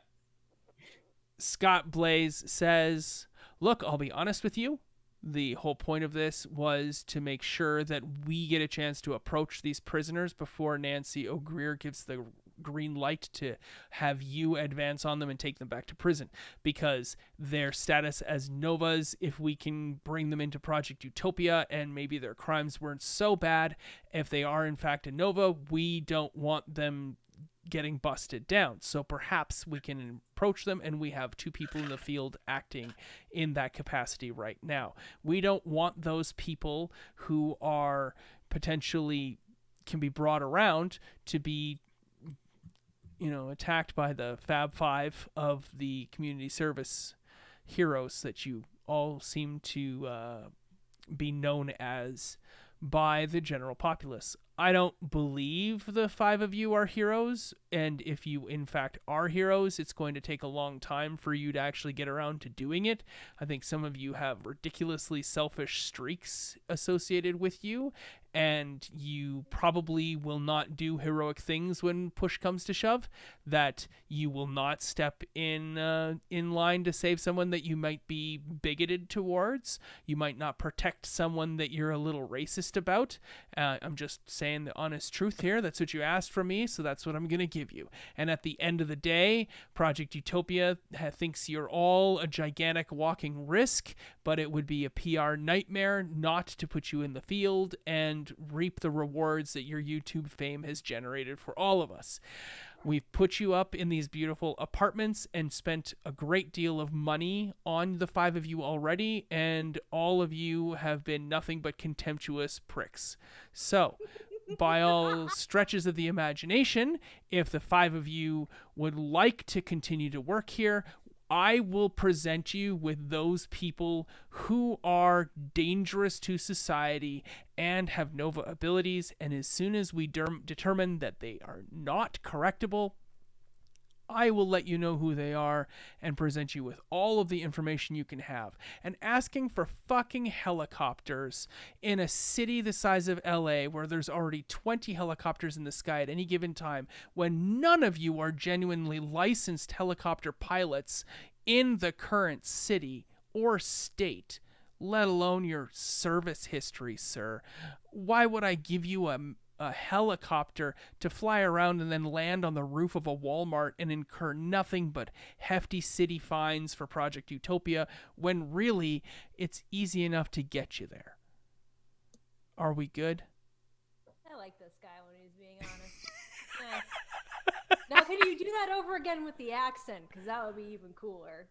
Scott Blaze says, look, I'll be honest with you. The whole point of this was to make sure that we get a chance to approach these prisoners before Nancy O'Greer gives the green light to have you advance on them and take them back to prison, because their status as Novas, if we can bring them into Project Utopia and maybe their crimes weren't so bad, if they are in fact a Nova, we don't want them getting busted down. So perhaps we can approach them, and we have 2 people in the field acting in that capacity right now. We don't want those people who are potentially can be brought around to be, attacked by the Fab Five of the community service heroes that you all seem to be known as by the general populace. I don't believe the 5 of you are heroes, and if you in fact are heroes, it's going to take a long time for you to actually get around to doing it. I think some of you have ridiculously selfish streaks associated with you, and you probably will not do heroic things when push comes to shove, that you will not step in line to save someone that you might be bigoted towards. You might not protect someone that you're a little racist about. I'm just saying the honest truth here. That's what you asked from me, so that's what I'm going to give you. And at the end of the day, Project Utopia thinks you're all a gigantic walking risk, but it would be a PR nightmare not to put you in the field and reap the rewards that your YouTube fame has generated for all of us. We've put you up in these beautiful apartments and spent a great deal of money on the 5 of you already, and all of you have been nothing but contemptuous pricks. So, by all stretches of the imagination, if the 5 of you would like to continue to work here, I will present you with those people who are dangerous to society and have Nova abilities, and as soon as we determine that they are not correctable, I will let you know who they are and present you with all of the information you can have. And asking for fucking helicopters in a city the size of LA, where there's already 20 helicopters in the sky at any given time, when none of you are genuinely licensed helicopter pilots in the current city or state, let alone your service history, sir. Why would I give you a helicopter to fly around and then land on the roof of a Walmart and incur nothing but hefty city fines for Project Utopia, when really it's easy enough to get you there? Are we good? I like this guy when he's being honest. Now, can you do that over again with the accent? Because that would be even cooler.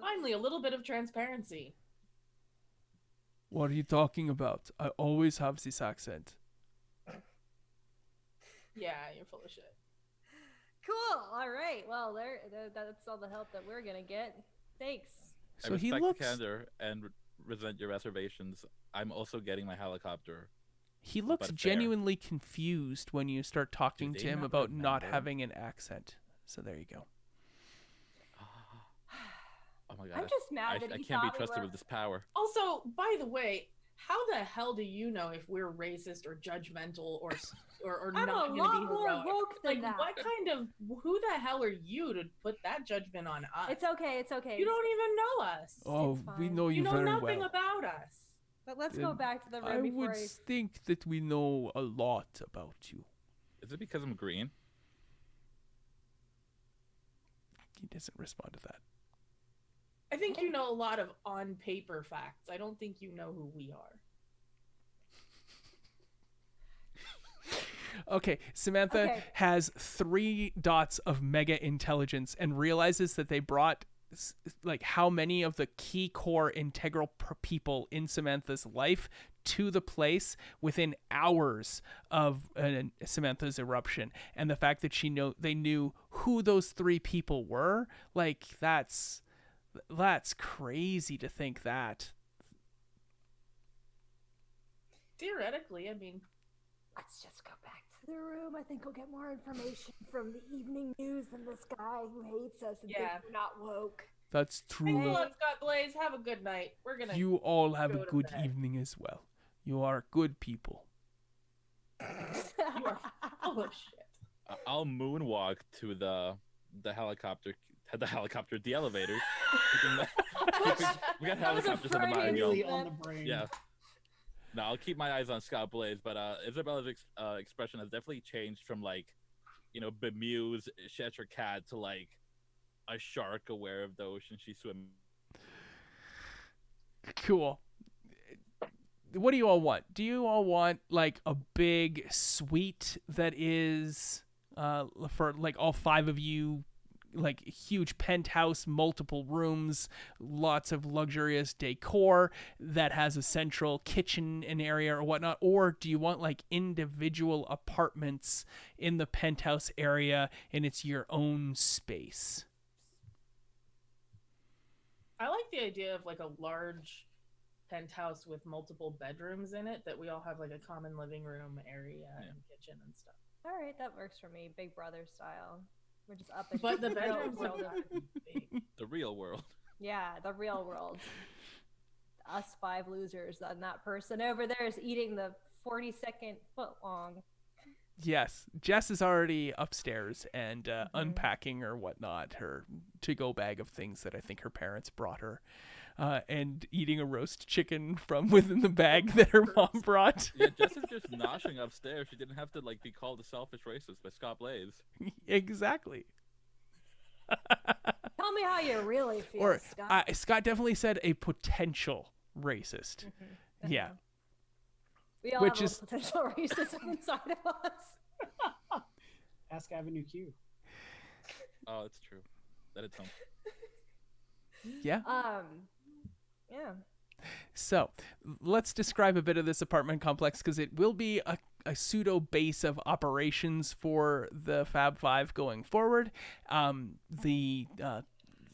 Finally, a little bit of transparency. What are you talking about? I always have this accent. Yeah, you're full of shit. Cool. All right. Well, that's all the help that we're gonna get. Thanks. I So he respect looks the candor and resent your reservations. I'm also getting my helicopter. he looks but fair. genuinely confused when you start talking Do to they him not about not remember? having an accent. So there you go. Oh my god. I'm just mad that I he can't be thought we trusted were- with this power. Also, by the way, how the hell do you know if we're racist or judgmental or I'm not a going to lot be more heroic? woke than Like, that. what kind of who the hell are you to put that judgment on us? It's okay. It's okay. You don't even know us. Oh, we fine. know You you know very nothing well. about us. But let's go Then back to the I room before would think that we know a lot about you. Is it because I'm green? He doesn't respond to that. I think you know a lot of on paper facts. I don't think you know who we are. Okay, Samantha Okay. has 3 dots of mega intelligence and realizes that they brought like how many of the key core integral people in Samantha's life to the place within hours of Samantha's eruption, and the fact that they knew who those 3 people were, like that's crazy to think that. Theoretically, I mean, let's just go back to the room. I think we'll get more information from the evening news than this guy who hates us and Yeah. thinks we're not woke. That's thanks a true. lot, Scott Blaze. Have a good night. We're gonna. You all have a go to good bed. evening as well. You are good people. You are full of shit. I'll moonwalk to the helicopter, the elevators. We got That was a helicopters in the mind, y'all. Really on the brain. Yeah. No, I'll keep my eyes on Scott Blaze, but Isabella's expression has definitely changed from like, bemused Cheshire cat to like a shark aware of the ocean she's swimming. Cool. What do you all want? Do you all want like a big suite that is for like all 5 of you, like huge penthouse, multiple rooms, lots of luxurious decor that has a central kitchen and area or whatnot? Or do you want like individual apartments in the penthouse area and it's your own space? I like the idea of like a large penthouse with multiple bedrooms in it that we all have like a common living room area and kitchen and stuff. All right, that works for me. Big Brother style. We're just up. And But the real bedrooms world. don't have to be big. The real world. Yeah, the real world. Us 5 losers, and that person over there is eating the 42nd foot long. Yes, Jess is already upstairs and unpacking or whatnot, her to-go bag of things that I think her parents brought her, and eating a roast chicken from within the bag that her mom brought. Yeah, Jess is just noshing upstairs. She didn't have to like be called a selfish racist by Scott Blaze. Exactly. Tell me how you really feel, Or Scott. Scott definitely said a potential racist. Yeah. We all which have is- a potential racism inside of us. Ask Avenue Q. Oh, it's true. That it's home. Yeah. Yeah. So let's describe a bit of this apartment complex because it will be a pseudo base of operations for the Fab Five going forward.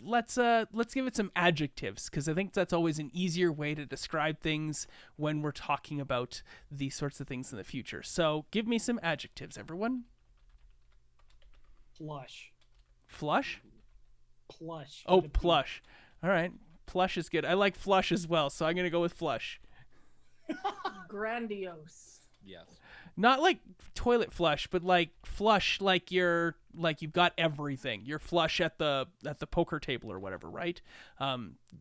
Let's give it some adjectives because I think that's always an easier way to describe things when we're talking about these sorts of things in the future. So give me some adjectives, everyone. Plush. Flush? Plush. Oh, with a P. plush. All right. Plush is good. I like flush as well, so I'm going to go with flush. Grandiose. Yes. Not like toilet flush, but like flush like you've got everything. You're flush at the poker table or whatever, right?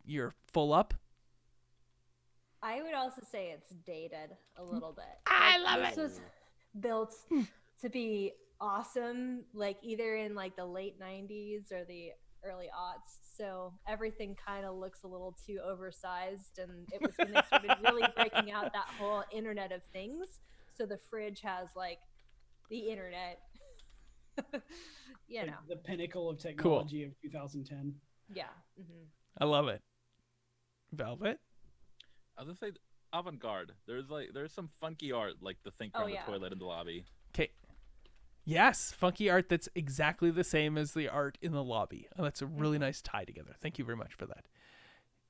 You're full up. I would also say it's dated a little bit. I Like, love this was built to be awesome, like either in like the late 90s or the early aughts. So everything kind of looks a little too oversized, and it was when they started really breaking out that whole Internet of Things. So the fridge has like the internet you Like know, the pinnacle of technology of 2010. yeah. Hmm. I love it. Velvet? I was gonna say avant-garde. There's some funky art, like the thinker Oh, on the yeah. toilet in the lobby. Okay. Yes, funky art that's exactly the same as the art in the lobby. Oh, that's a really nice tie together. Thank you very much for that.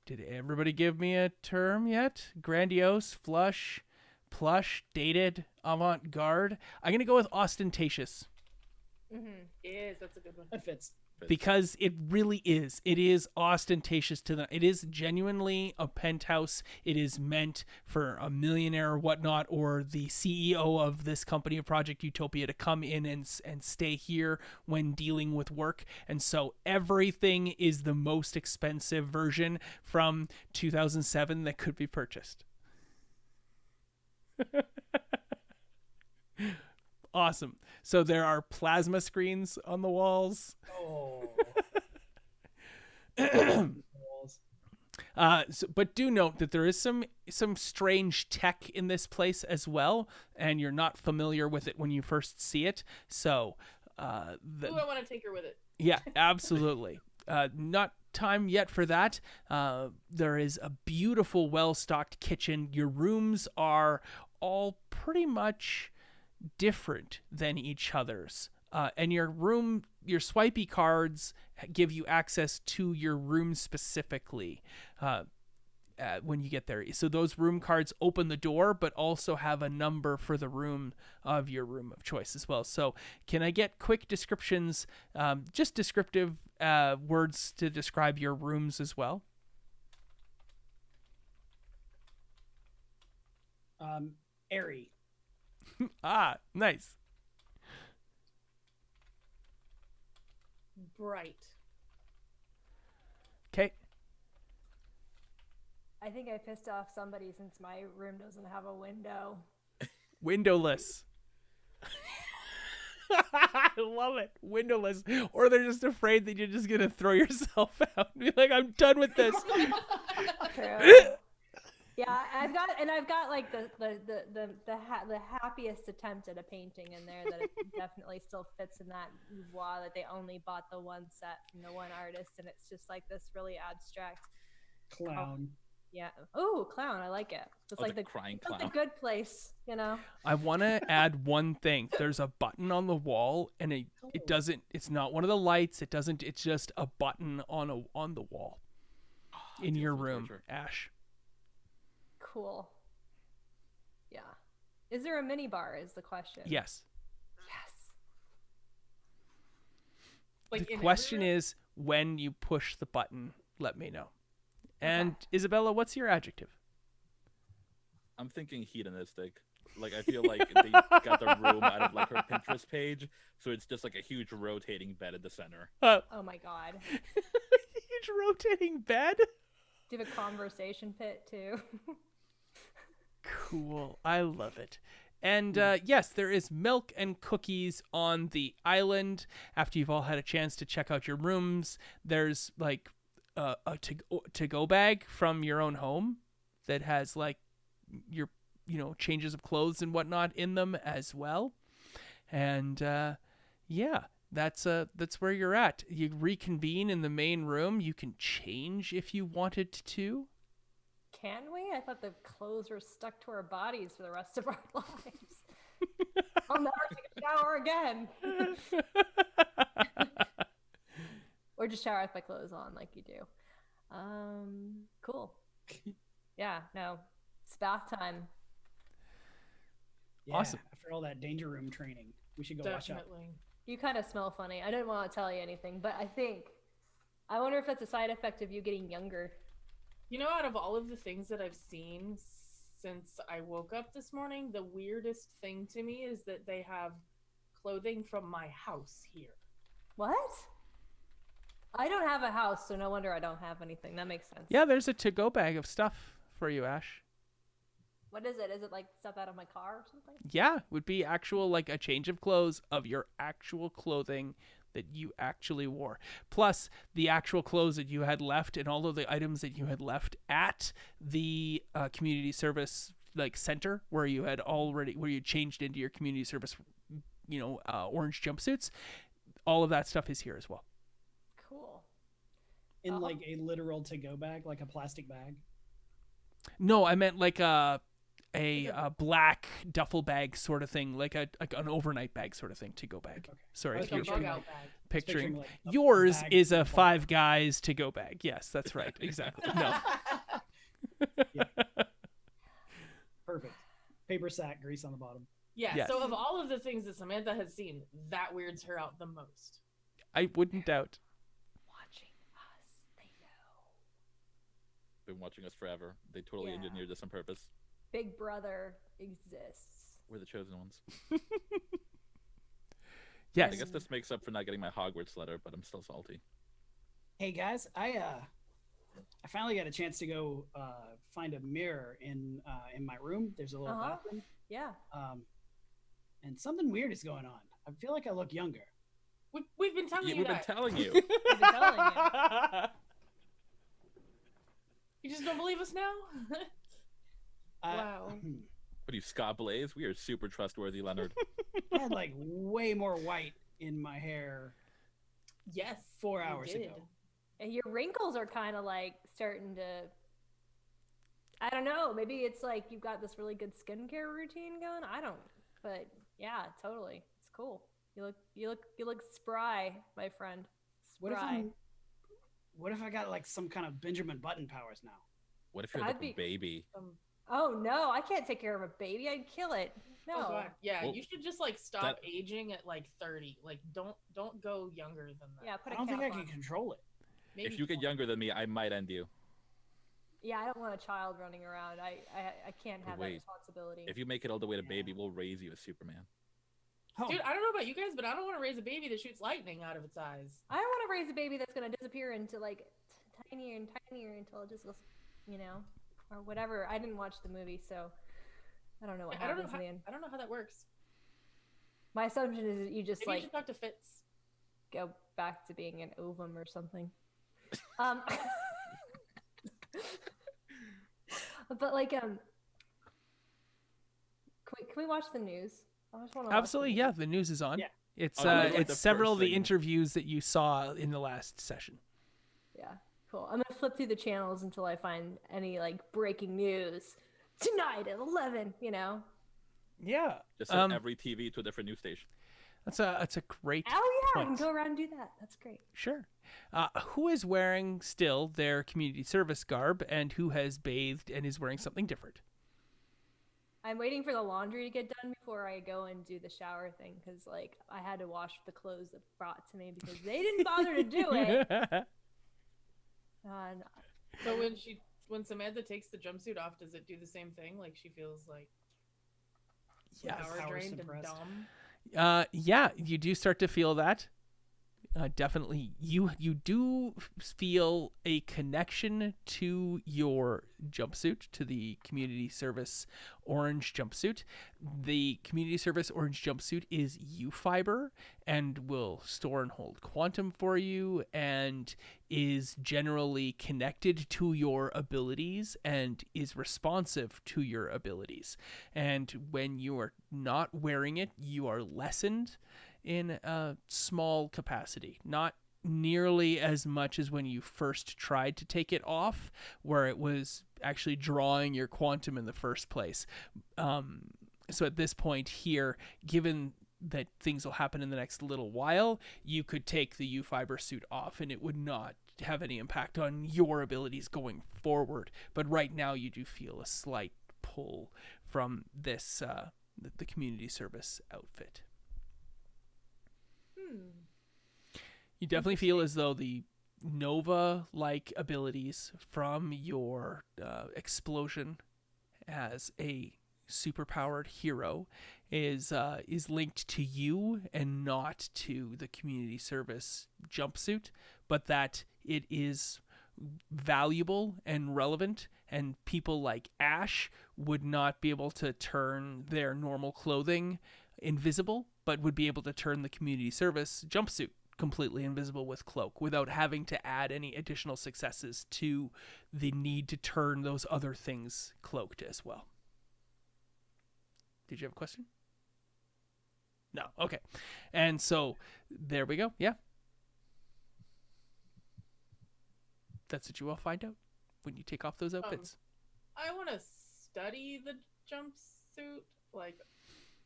Did everybody give me a term yet? Grandiose, flush, plush, dated, avant-garde. I'm going to go with ostentatious. Yes, that's a good one. That fits. Because it really is. It is ostentatious to it is genuinely a penthouse. It is meant for a millionaire or whatnot, or the CEO of this company of Project Utopia to come in and stay here when dealing with work. And so everything is the most expensive version from 2007 that could be purchased. Awesome. So there are plasma screens on the walls. Oh. But do note that there is some strange tech in this place as well, and you're not familiar with it when you first see it. So, Ooh, I want to take her with it. yeah, absolutely. Not time yet for that. There is a beautiful, well-stocked kitchen. Your rooms are all pretty much different than each other's. And your swipey cards give you access to your room specifically when you get there. So those room cards open the door, but also have a number for the room of your room of choice as well. So can I get quick descriptions, just descriptive words to describe your rooms as well? Airy. Nice. Bright. Okay. I think I pissed off somebody since my room doesn't have a window. Windowless. I love it. Windowless. Or they're just afraid that you're just going to throw yourself out and be like, I'm done with this. True. Yeah, I've got like the happiest attempt at a painting in there that it definitely still fits in that wall that they only bought the one set from the one artist, and it's just like this really abstract Clown. Yeah. Oh, clown. I like it. It's like the crying clown. The good place, you know. I want to add one thing. There's a button on the wall, and it doesn't. It's not one of the lights. It doesn't. It's just a button on the wall in your room, Ash. Cool. Yeah. Is there a mini bar? Is the question. Yes. Yes. Like The question is, when you push the button, let me know. And Okay. Isabella, what's your adjective? I'm thinking hedonistic. Like, I feel like they got the room out of like her Pinterest page, so it's just like a huge rotating bed at the center. Oh my god. Huge rotating bed? Do you have a conversation pit too? Cool. I love it. And yes, there is milk and cookies on the island. After you've all had a chance to check out your rooms, there's like a to-go bag from your own home that has like your changes of clothes and whatnot in them as well. And yeah, that's where you're at. You reconvene in the main room. You can change if you wanted to. Can we? I thought the clothes were stuck to our bodies for the rest of our lives. I'll never take a shower again. Or just shower with my clothes on like you do. Cool. Yeah, no. It's bath time. Yeah, Awesome. After all that danger room training, we should go watch out. definitely. You kind of smell funny. I didn't want to tell you anything, but I wonder if that's a side effect of you getting younger. You know, out of all of the things that I've seen since I woke up this morning, the weirdest thing to me is that they have clothing from my house here. What? I don't have a house, so no wonder I don't have anything. That makes sense. Yeah, there's a to-go bag of stuff for you, Ash. What is it? Is it like stuff out of my car or something? Yeah, would be actual like a change of clothes of your actual clothing that you actually wore, plus the actual clothes that you had left and all of the items that you had left at the community service like center where you changed into your community service orange jumpsuits. all of that stuff is here as well. Cool. In like a literal to-go bag, like a plastic bag. No, I meant like a black duffel bag sort of thing, like an overnight bag sort of thing, to-go bag. Okay. Sorry, I if was you're Bug picturing, out like, bag. picturing. like, a Yours bag is from a bar. Five Guys to-go bag. Yes, that's right. Exactly. No. Yeah. Perfect. Paper sack, grease on the bottom. Yeah, Yes. so of all of the things that Samantha has seen, that weirds her out the most. I wouldn't doubt. Watching us, they know. Been watching us forever. They totally Yeah. engineered this on purpose. Big Brother exists. We're the chosen ones. Yes. I guess this makes up for not getting my Hogwarts letter, but I'm still salty. Hey guys, I finally got a chance to go find a mirror in my room. There's a little bathroom, Yeah. and something weird is going on. I feel like I look younger. We've been telling you We've been that. telling you. We've been telling you. You just don't believe us now? Wow. What are you, Scott Blaze? We are super trustworthy, Leonard. I had like way more white in my hair Yes. 4 you hours did. ago. And your wrinkles are kind of like starting to. I don't know. Maybe it's like you've got this really good skincare routine going. I don't. But yeah, totally. It's cool. You look spry, my friend. Spry. What if I got like some kind of Benjamin Button powers now? What if you're I'd like be- a baby? Oh no, I can't take care of a baby. I'd kill it. No. Oh god. Yeah, Well, you should just like stop that- aging at like 30. Like don't go younger than that. Yeah, put I a don't think I cap can on. control it. Maybe If you get 20. younger than me, I might end you. Yeah, I don't want a child running around. I can't have that Wait. responsibility. If you make it all the way to Yeah. baby, we'll raise you as Superman. Oh, Dude, I don't know about you guys, but I don't want to raise a baby that shoots lightning out of its eyes. I don't want to raise a baby that's going to disappear into like tinier and tinier until it just goes, or whatever. I didn't watch the movie, so I don't know what I don't know happens how, in the end. I don't know how that works. My assumption is that you just Maybe you like should talk to Fitz. go back to being an ovum or something. But like can we watch the news? I just want to Absolutely, yeah. The news is on. Yeah. It's Oh, like the it's several of first the thing. interviews that you saw in the last session. Yeah, cool. I'm gonna flip through the channels until I find any like breaking news tonight at 11. Yeah. Just set every TV to a different news station. That's a great Oh yeah, I point. can go around and do that. That's great. Sure. Who is wearing still their community service garb and who has bathed and is wearing something different? I'm waiting for the laundry to get done before I go and do the shower thing because like I had to wash the clothes that brought to me because they didn't bother to do it. And So when Samantha takes the jumpsuit off, does it do the same thing? Like she feels like Yes. power Power drained and suppressed. dumb. Yeah, you do start to feel that. Definitely, you do feel a connection to your jumpsuit, to the community service orange jumpsuit. The community service orange jumpsuit is U-fiber and will store and hold quantum for you and is generally connected to your abilities and is responsive to your abilities. And when you are not wearing it, you are lessened in a small capacity, not nearly as much as when you first tried to take it off, where it was actually drawing your quantum in the first place. So at this point here, given that things will happen in the next little while, you could take the U-fiber suit off and it would not have any impact on your abilities going forward. But right now you do feel a slight pull from this, the community service outfit. You definitely feel as though the Nova-like abilities from your explosion as a superpowered hero is linked to you and not to the community service jumpsuit, but that it is valuable and relevant, and people like Ash would not be able to turn their normal clothing invisible, but would be able to turn the community service jumpsuit completely invisible with cloak without having to add any additional successes to the need to turn those other things cloaked as well. Did you have a question? No. Okay. And so there we go. Yeah. That's what you will find out when you take off those outfits. I want to study the jumpsuit, like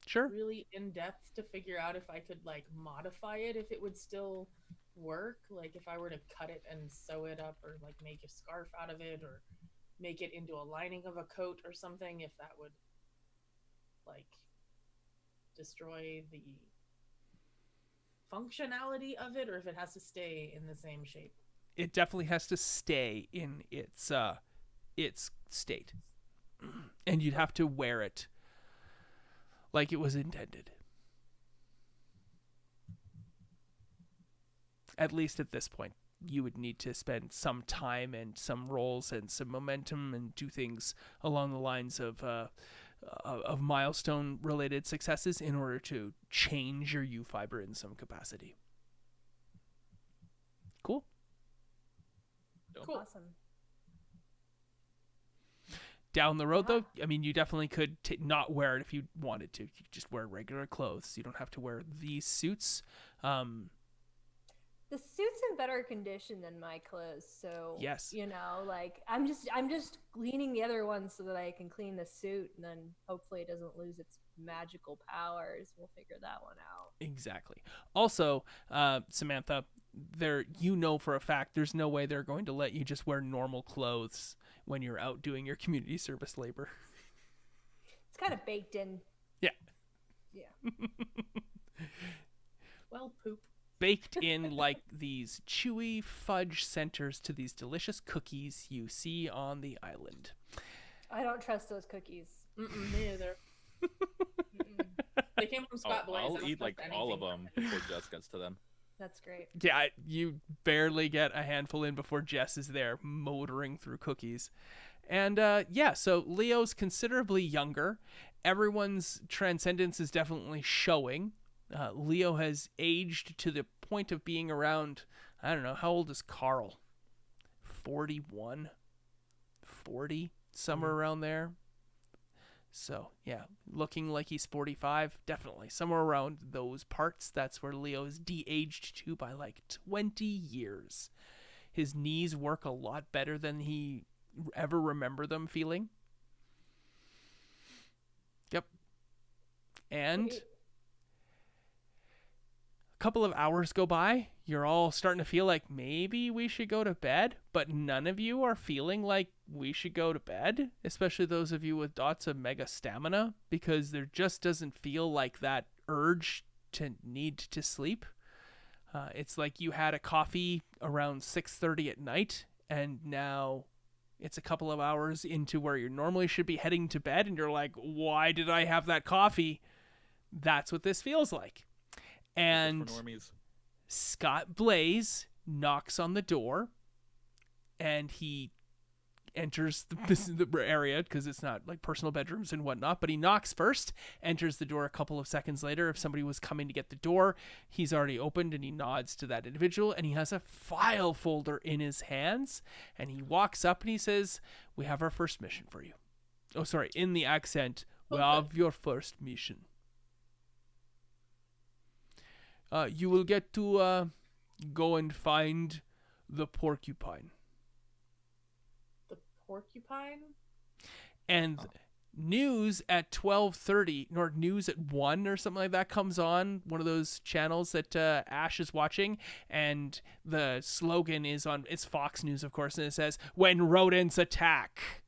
Sure. really in depth to figure out if I could like modify it, if it would still work. Like if I were to cut it and sew it up, or like make a scarf out of it, or make it into a lining of a coat or something, if that would like destroy the functionality of it, or if it has to stay in the same shape. It definitely has to stay in its state, and you'd have to wear it like it was intended. At least at this point, you would need to spend some time and some rolls and some momentum and do things along the lines of milestone-related successes in order to change your U-fiber in some capacity. Cool. Cool. Awesome. Down the road, though, I mean, you definitely could not wear it if you wanted to. You could just wear regular clothes. You don't have to wear these suits. The suit's in better condition than my clothes, so Yes. you know, like I'm just cleaning the other one so that I can clean the suit, and then hopefully it doesn't lose its magical powers. We'll figure that one out. Exactly. Also, Samantha, for a fact there's no way they're going to let you just wear normal clothes when you're out doing your community service labor. It's kind of baked in. Yeah. Yeah. Well, poop. Baked in like these chewy fudge centers to these delicious cookies you see on the island. I don't trust those cookies. Me either. They came from Scott Blaze. I'll eat like all of them before Jess gets to them. That's great. Yeah, you barely get a handful in before Jess is there motoring through cookies. And so Leo's considerably younger. Everyone's transcendence is definitely showing. Leo has aged to the point of being around, I don't know, how old is Carl? 41? 40? Somewhere around there. So, yeah, looking like he's 45, definitely. Somewhere around those parts, that's where Leo is de-aged to by like 20 years. His knees work a lot better than he ever remember them feeling. Yep. And Great. couple of hours go by, you're all starting to feel like maybe we should go to bed, but none of you are feeling like we should go to bed, especially those of you with dots of mega stamina, because there just doesn't feel like that urge to need to sleep. It's like you had a coffee around 6:30 at night, and now it's a couple of hours into where you normally should be heading to bed, and you're like, why did I have that coffee? That's what this feels like. And For normies. Scott Blaze knocks on the door, and he enters the area, because it's not like personal bedrooms and whatnot, but he knocks first, enters the door a couple of seconds later. If somebody was coming to get the door, he's already opened, and he nods to that individual, and he has a file folder in his hands, and he walks up and he says, we have our first mission for you. Oh, sorry, in the accent, we have your first mission. You will get to go and find the porcupine. The porcupine? And news at 12:30, or news at 1 or something like that comes on, one of those channels that Ash is watching, and the slogan is on, it's Fox News, of course, and it says, when rodents attack.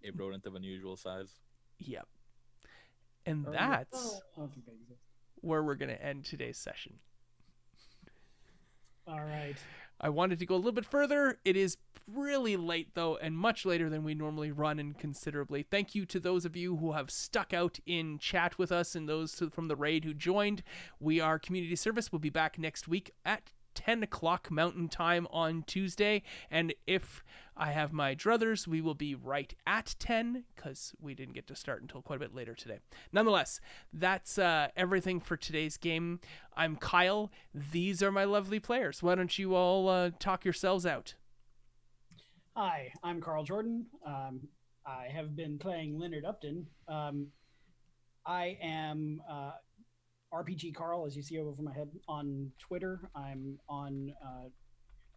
A rodent of unusual size. Yep. And that's I don't think they exist. where we're going to end today's session. All right. I wanted to go a little bit further. It is really late, though, and much later than we normally run, and considerably. Thank you to those of you who have stuck out in chat with us, and those from the raid who joined. We are Community Service. We'll be back next week at 10 o'clock Mountain Time on Tuesday, and if I have my druthers, we will be right at 10, because we didn't get to start until quite a bit later today. Nonetheless, that's everything for today's game. I'm Kyle. These are my lovely players. Why don't you all talk yourselves out? Hi, I'm Carl Jordan. I have been playing Leonard Upton. I am RPG Carl, as you see over my head, on Twitter. I'm on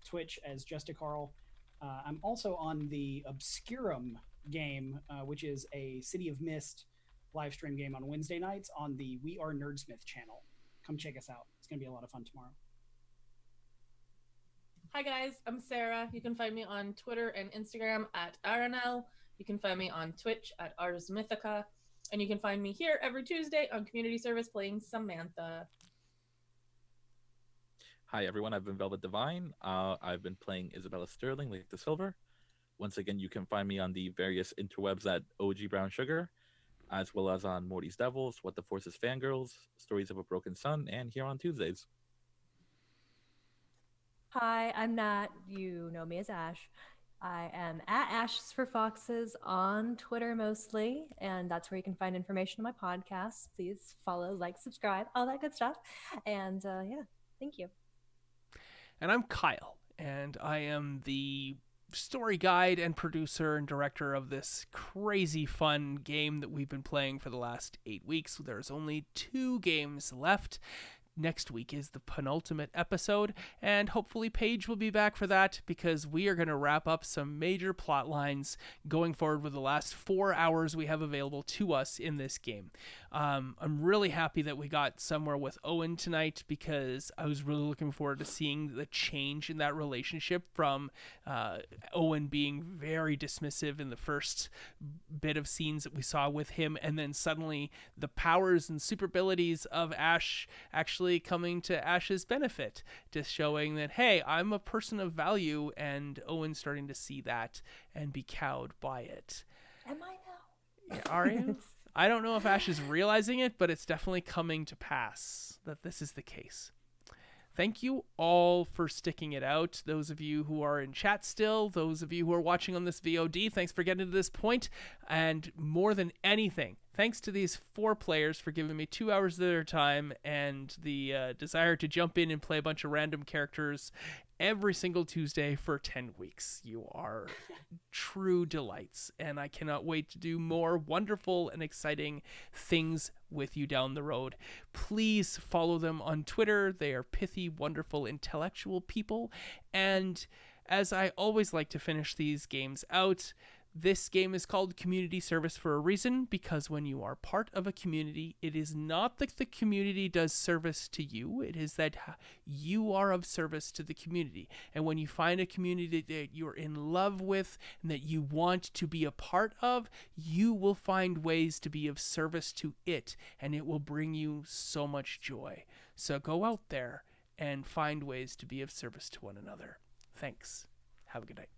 Twitch as Just a Carl. I'm also on the Obscurum game, which is a City of Mist live stream game on Wednesday nights on the We Are Nerdsmith channel. Come check us out. It's going to be a lot of fun tomorrow. Hi guys, I'm Sarah. You can find me on Twitter and Instagram at RNL. You can find me on Twitch at Ars Mythica. And you can find me here every Tuesday on Community Service playing Samantha. Hi everyone, I've been Velvet Divine. I've been playing Isabella Sterling, Lake the Silver. Once again, you can find me on the various interwebs at OG Brown Sugar, as well as on Morty's Devils, What the Force is Fangirls, Stories of a Broken Sun, and here on Tuesdays. Hi, I'm Nat. You know me as Ash. I am at Ashes for Foxes on Twitter mostly, and that's where you can find information on my podcast. Please follow, like, subscribe, all that good stuff. And yeah, thank you. And I'm Kyle, and I am the story guide and producer and director of this crazy fun game that we've been playing for the last 8 weeks. There's only 2 games left. Next week is the penultimate episode, and hopefully Paige will be back for that, because we are going to wrap up some major plot lines going forward with the last 4 hours we have available to us in this game. I'm really happy that we got somewhere with Owen tonight, because I was really looking forward to seeing the change in that relationship from Owen being very dismissive in the first bit of scenes that we saw with him, and then suddenly the powers and super abilities of Ash actually coming to Ash's benefit, just showing that, hey, I'm a person of value, and Owen's starting to see that and be cowed by it. Am I now? Yeah, are you? I don't know if Ash is realizing it, but it's definitely coming to pass that this is the case. Thank you all for sticking it out. Those of you who are in chat still, those of you who are watching on this VOD, thanks for getting to this point. And more than anything, thanks to these 4 players for giving me 2 hours of their time and the desire to jump in and play a bunch of random characters every single Tuesday for 10 weeks. You are true delights, and I cannot wait to do more wonderful and exciting things with you down the road. Please follow them on Twitter. They are pithy, wonderful, intellectual people. And as I always like to finish these games out, this game is called Community Service for a reason, because when you are part of a community, it is not that the community does service to you, it is that you are of service to the community. And when you find a community that you're in love with and that you want to be a part of, you will find ways to be of service to it, and it will bring you so much joy. So go out there and find ways to be of service to one another. Thanks. Have a good night.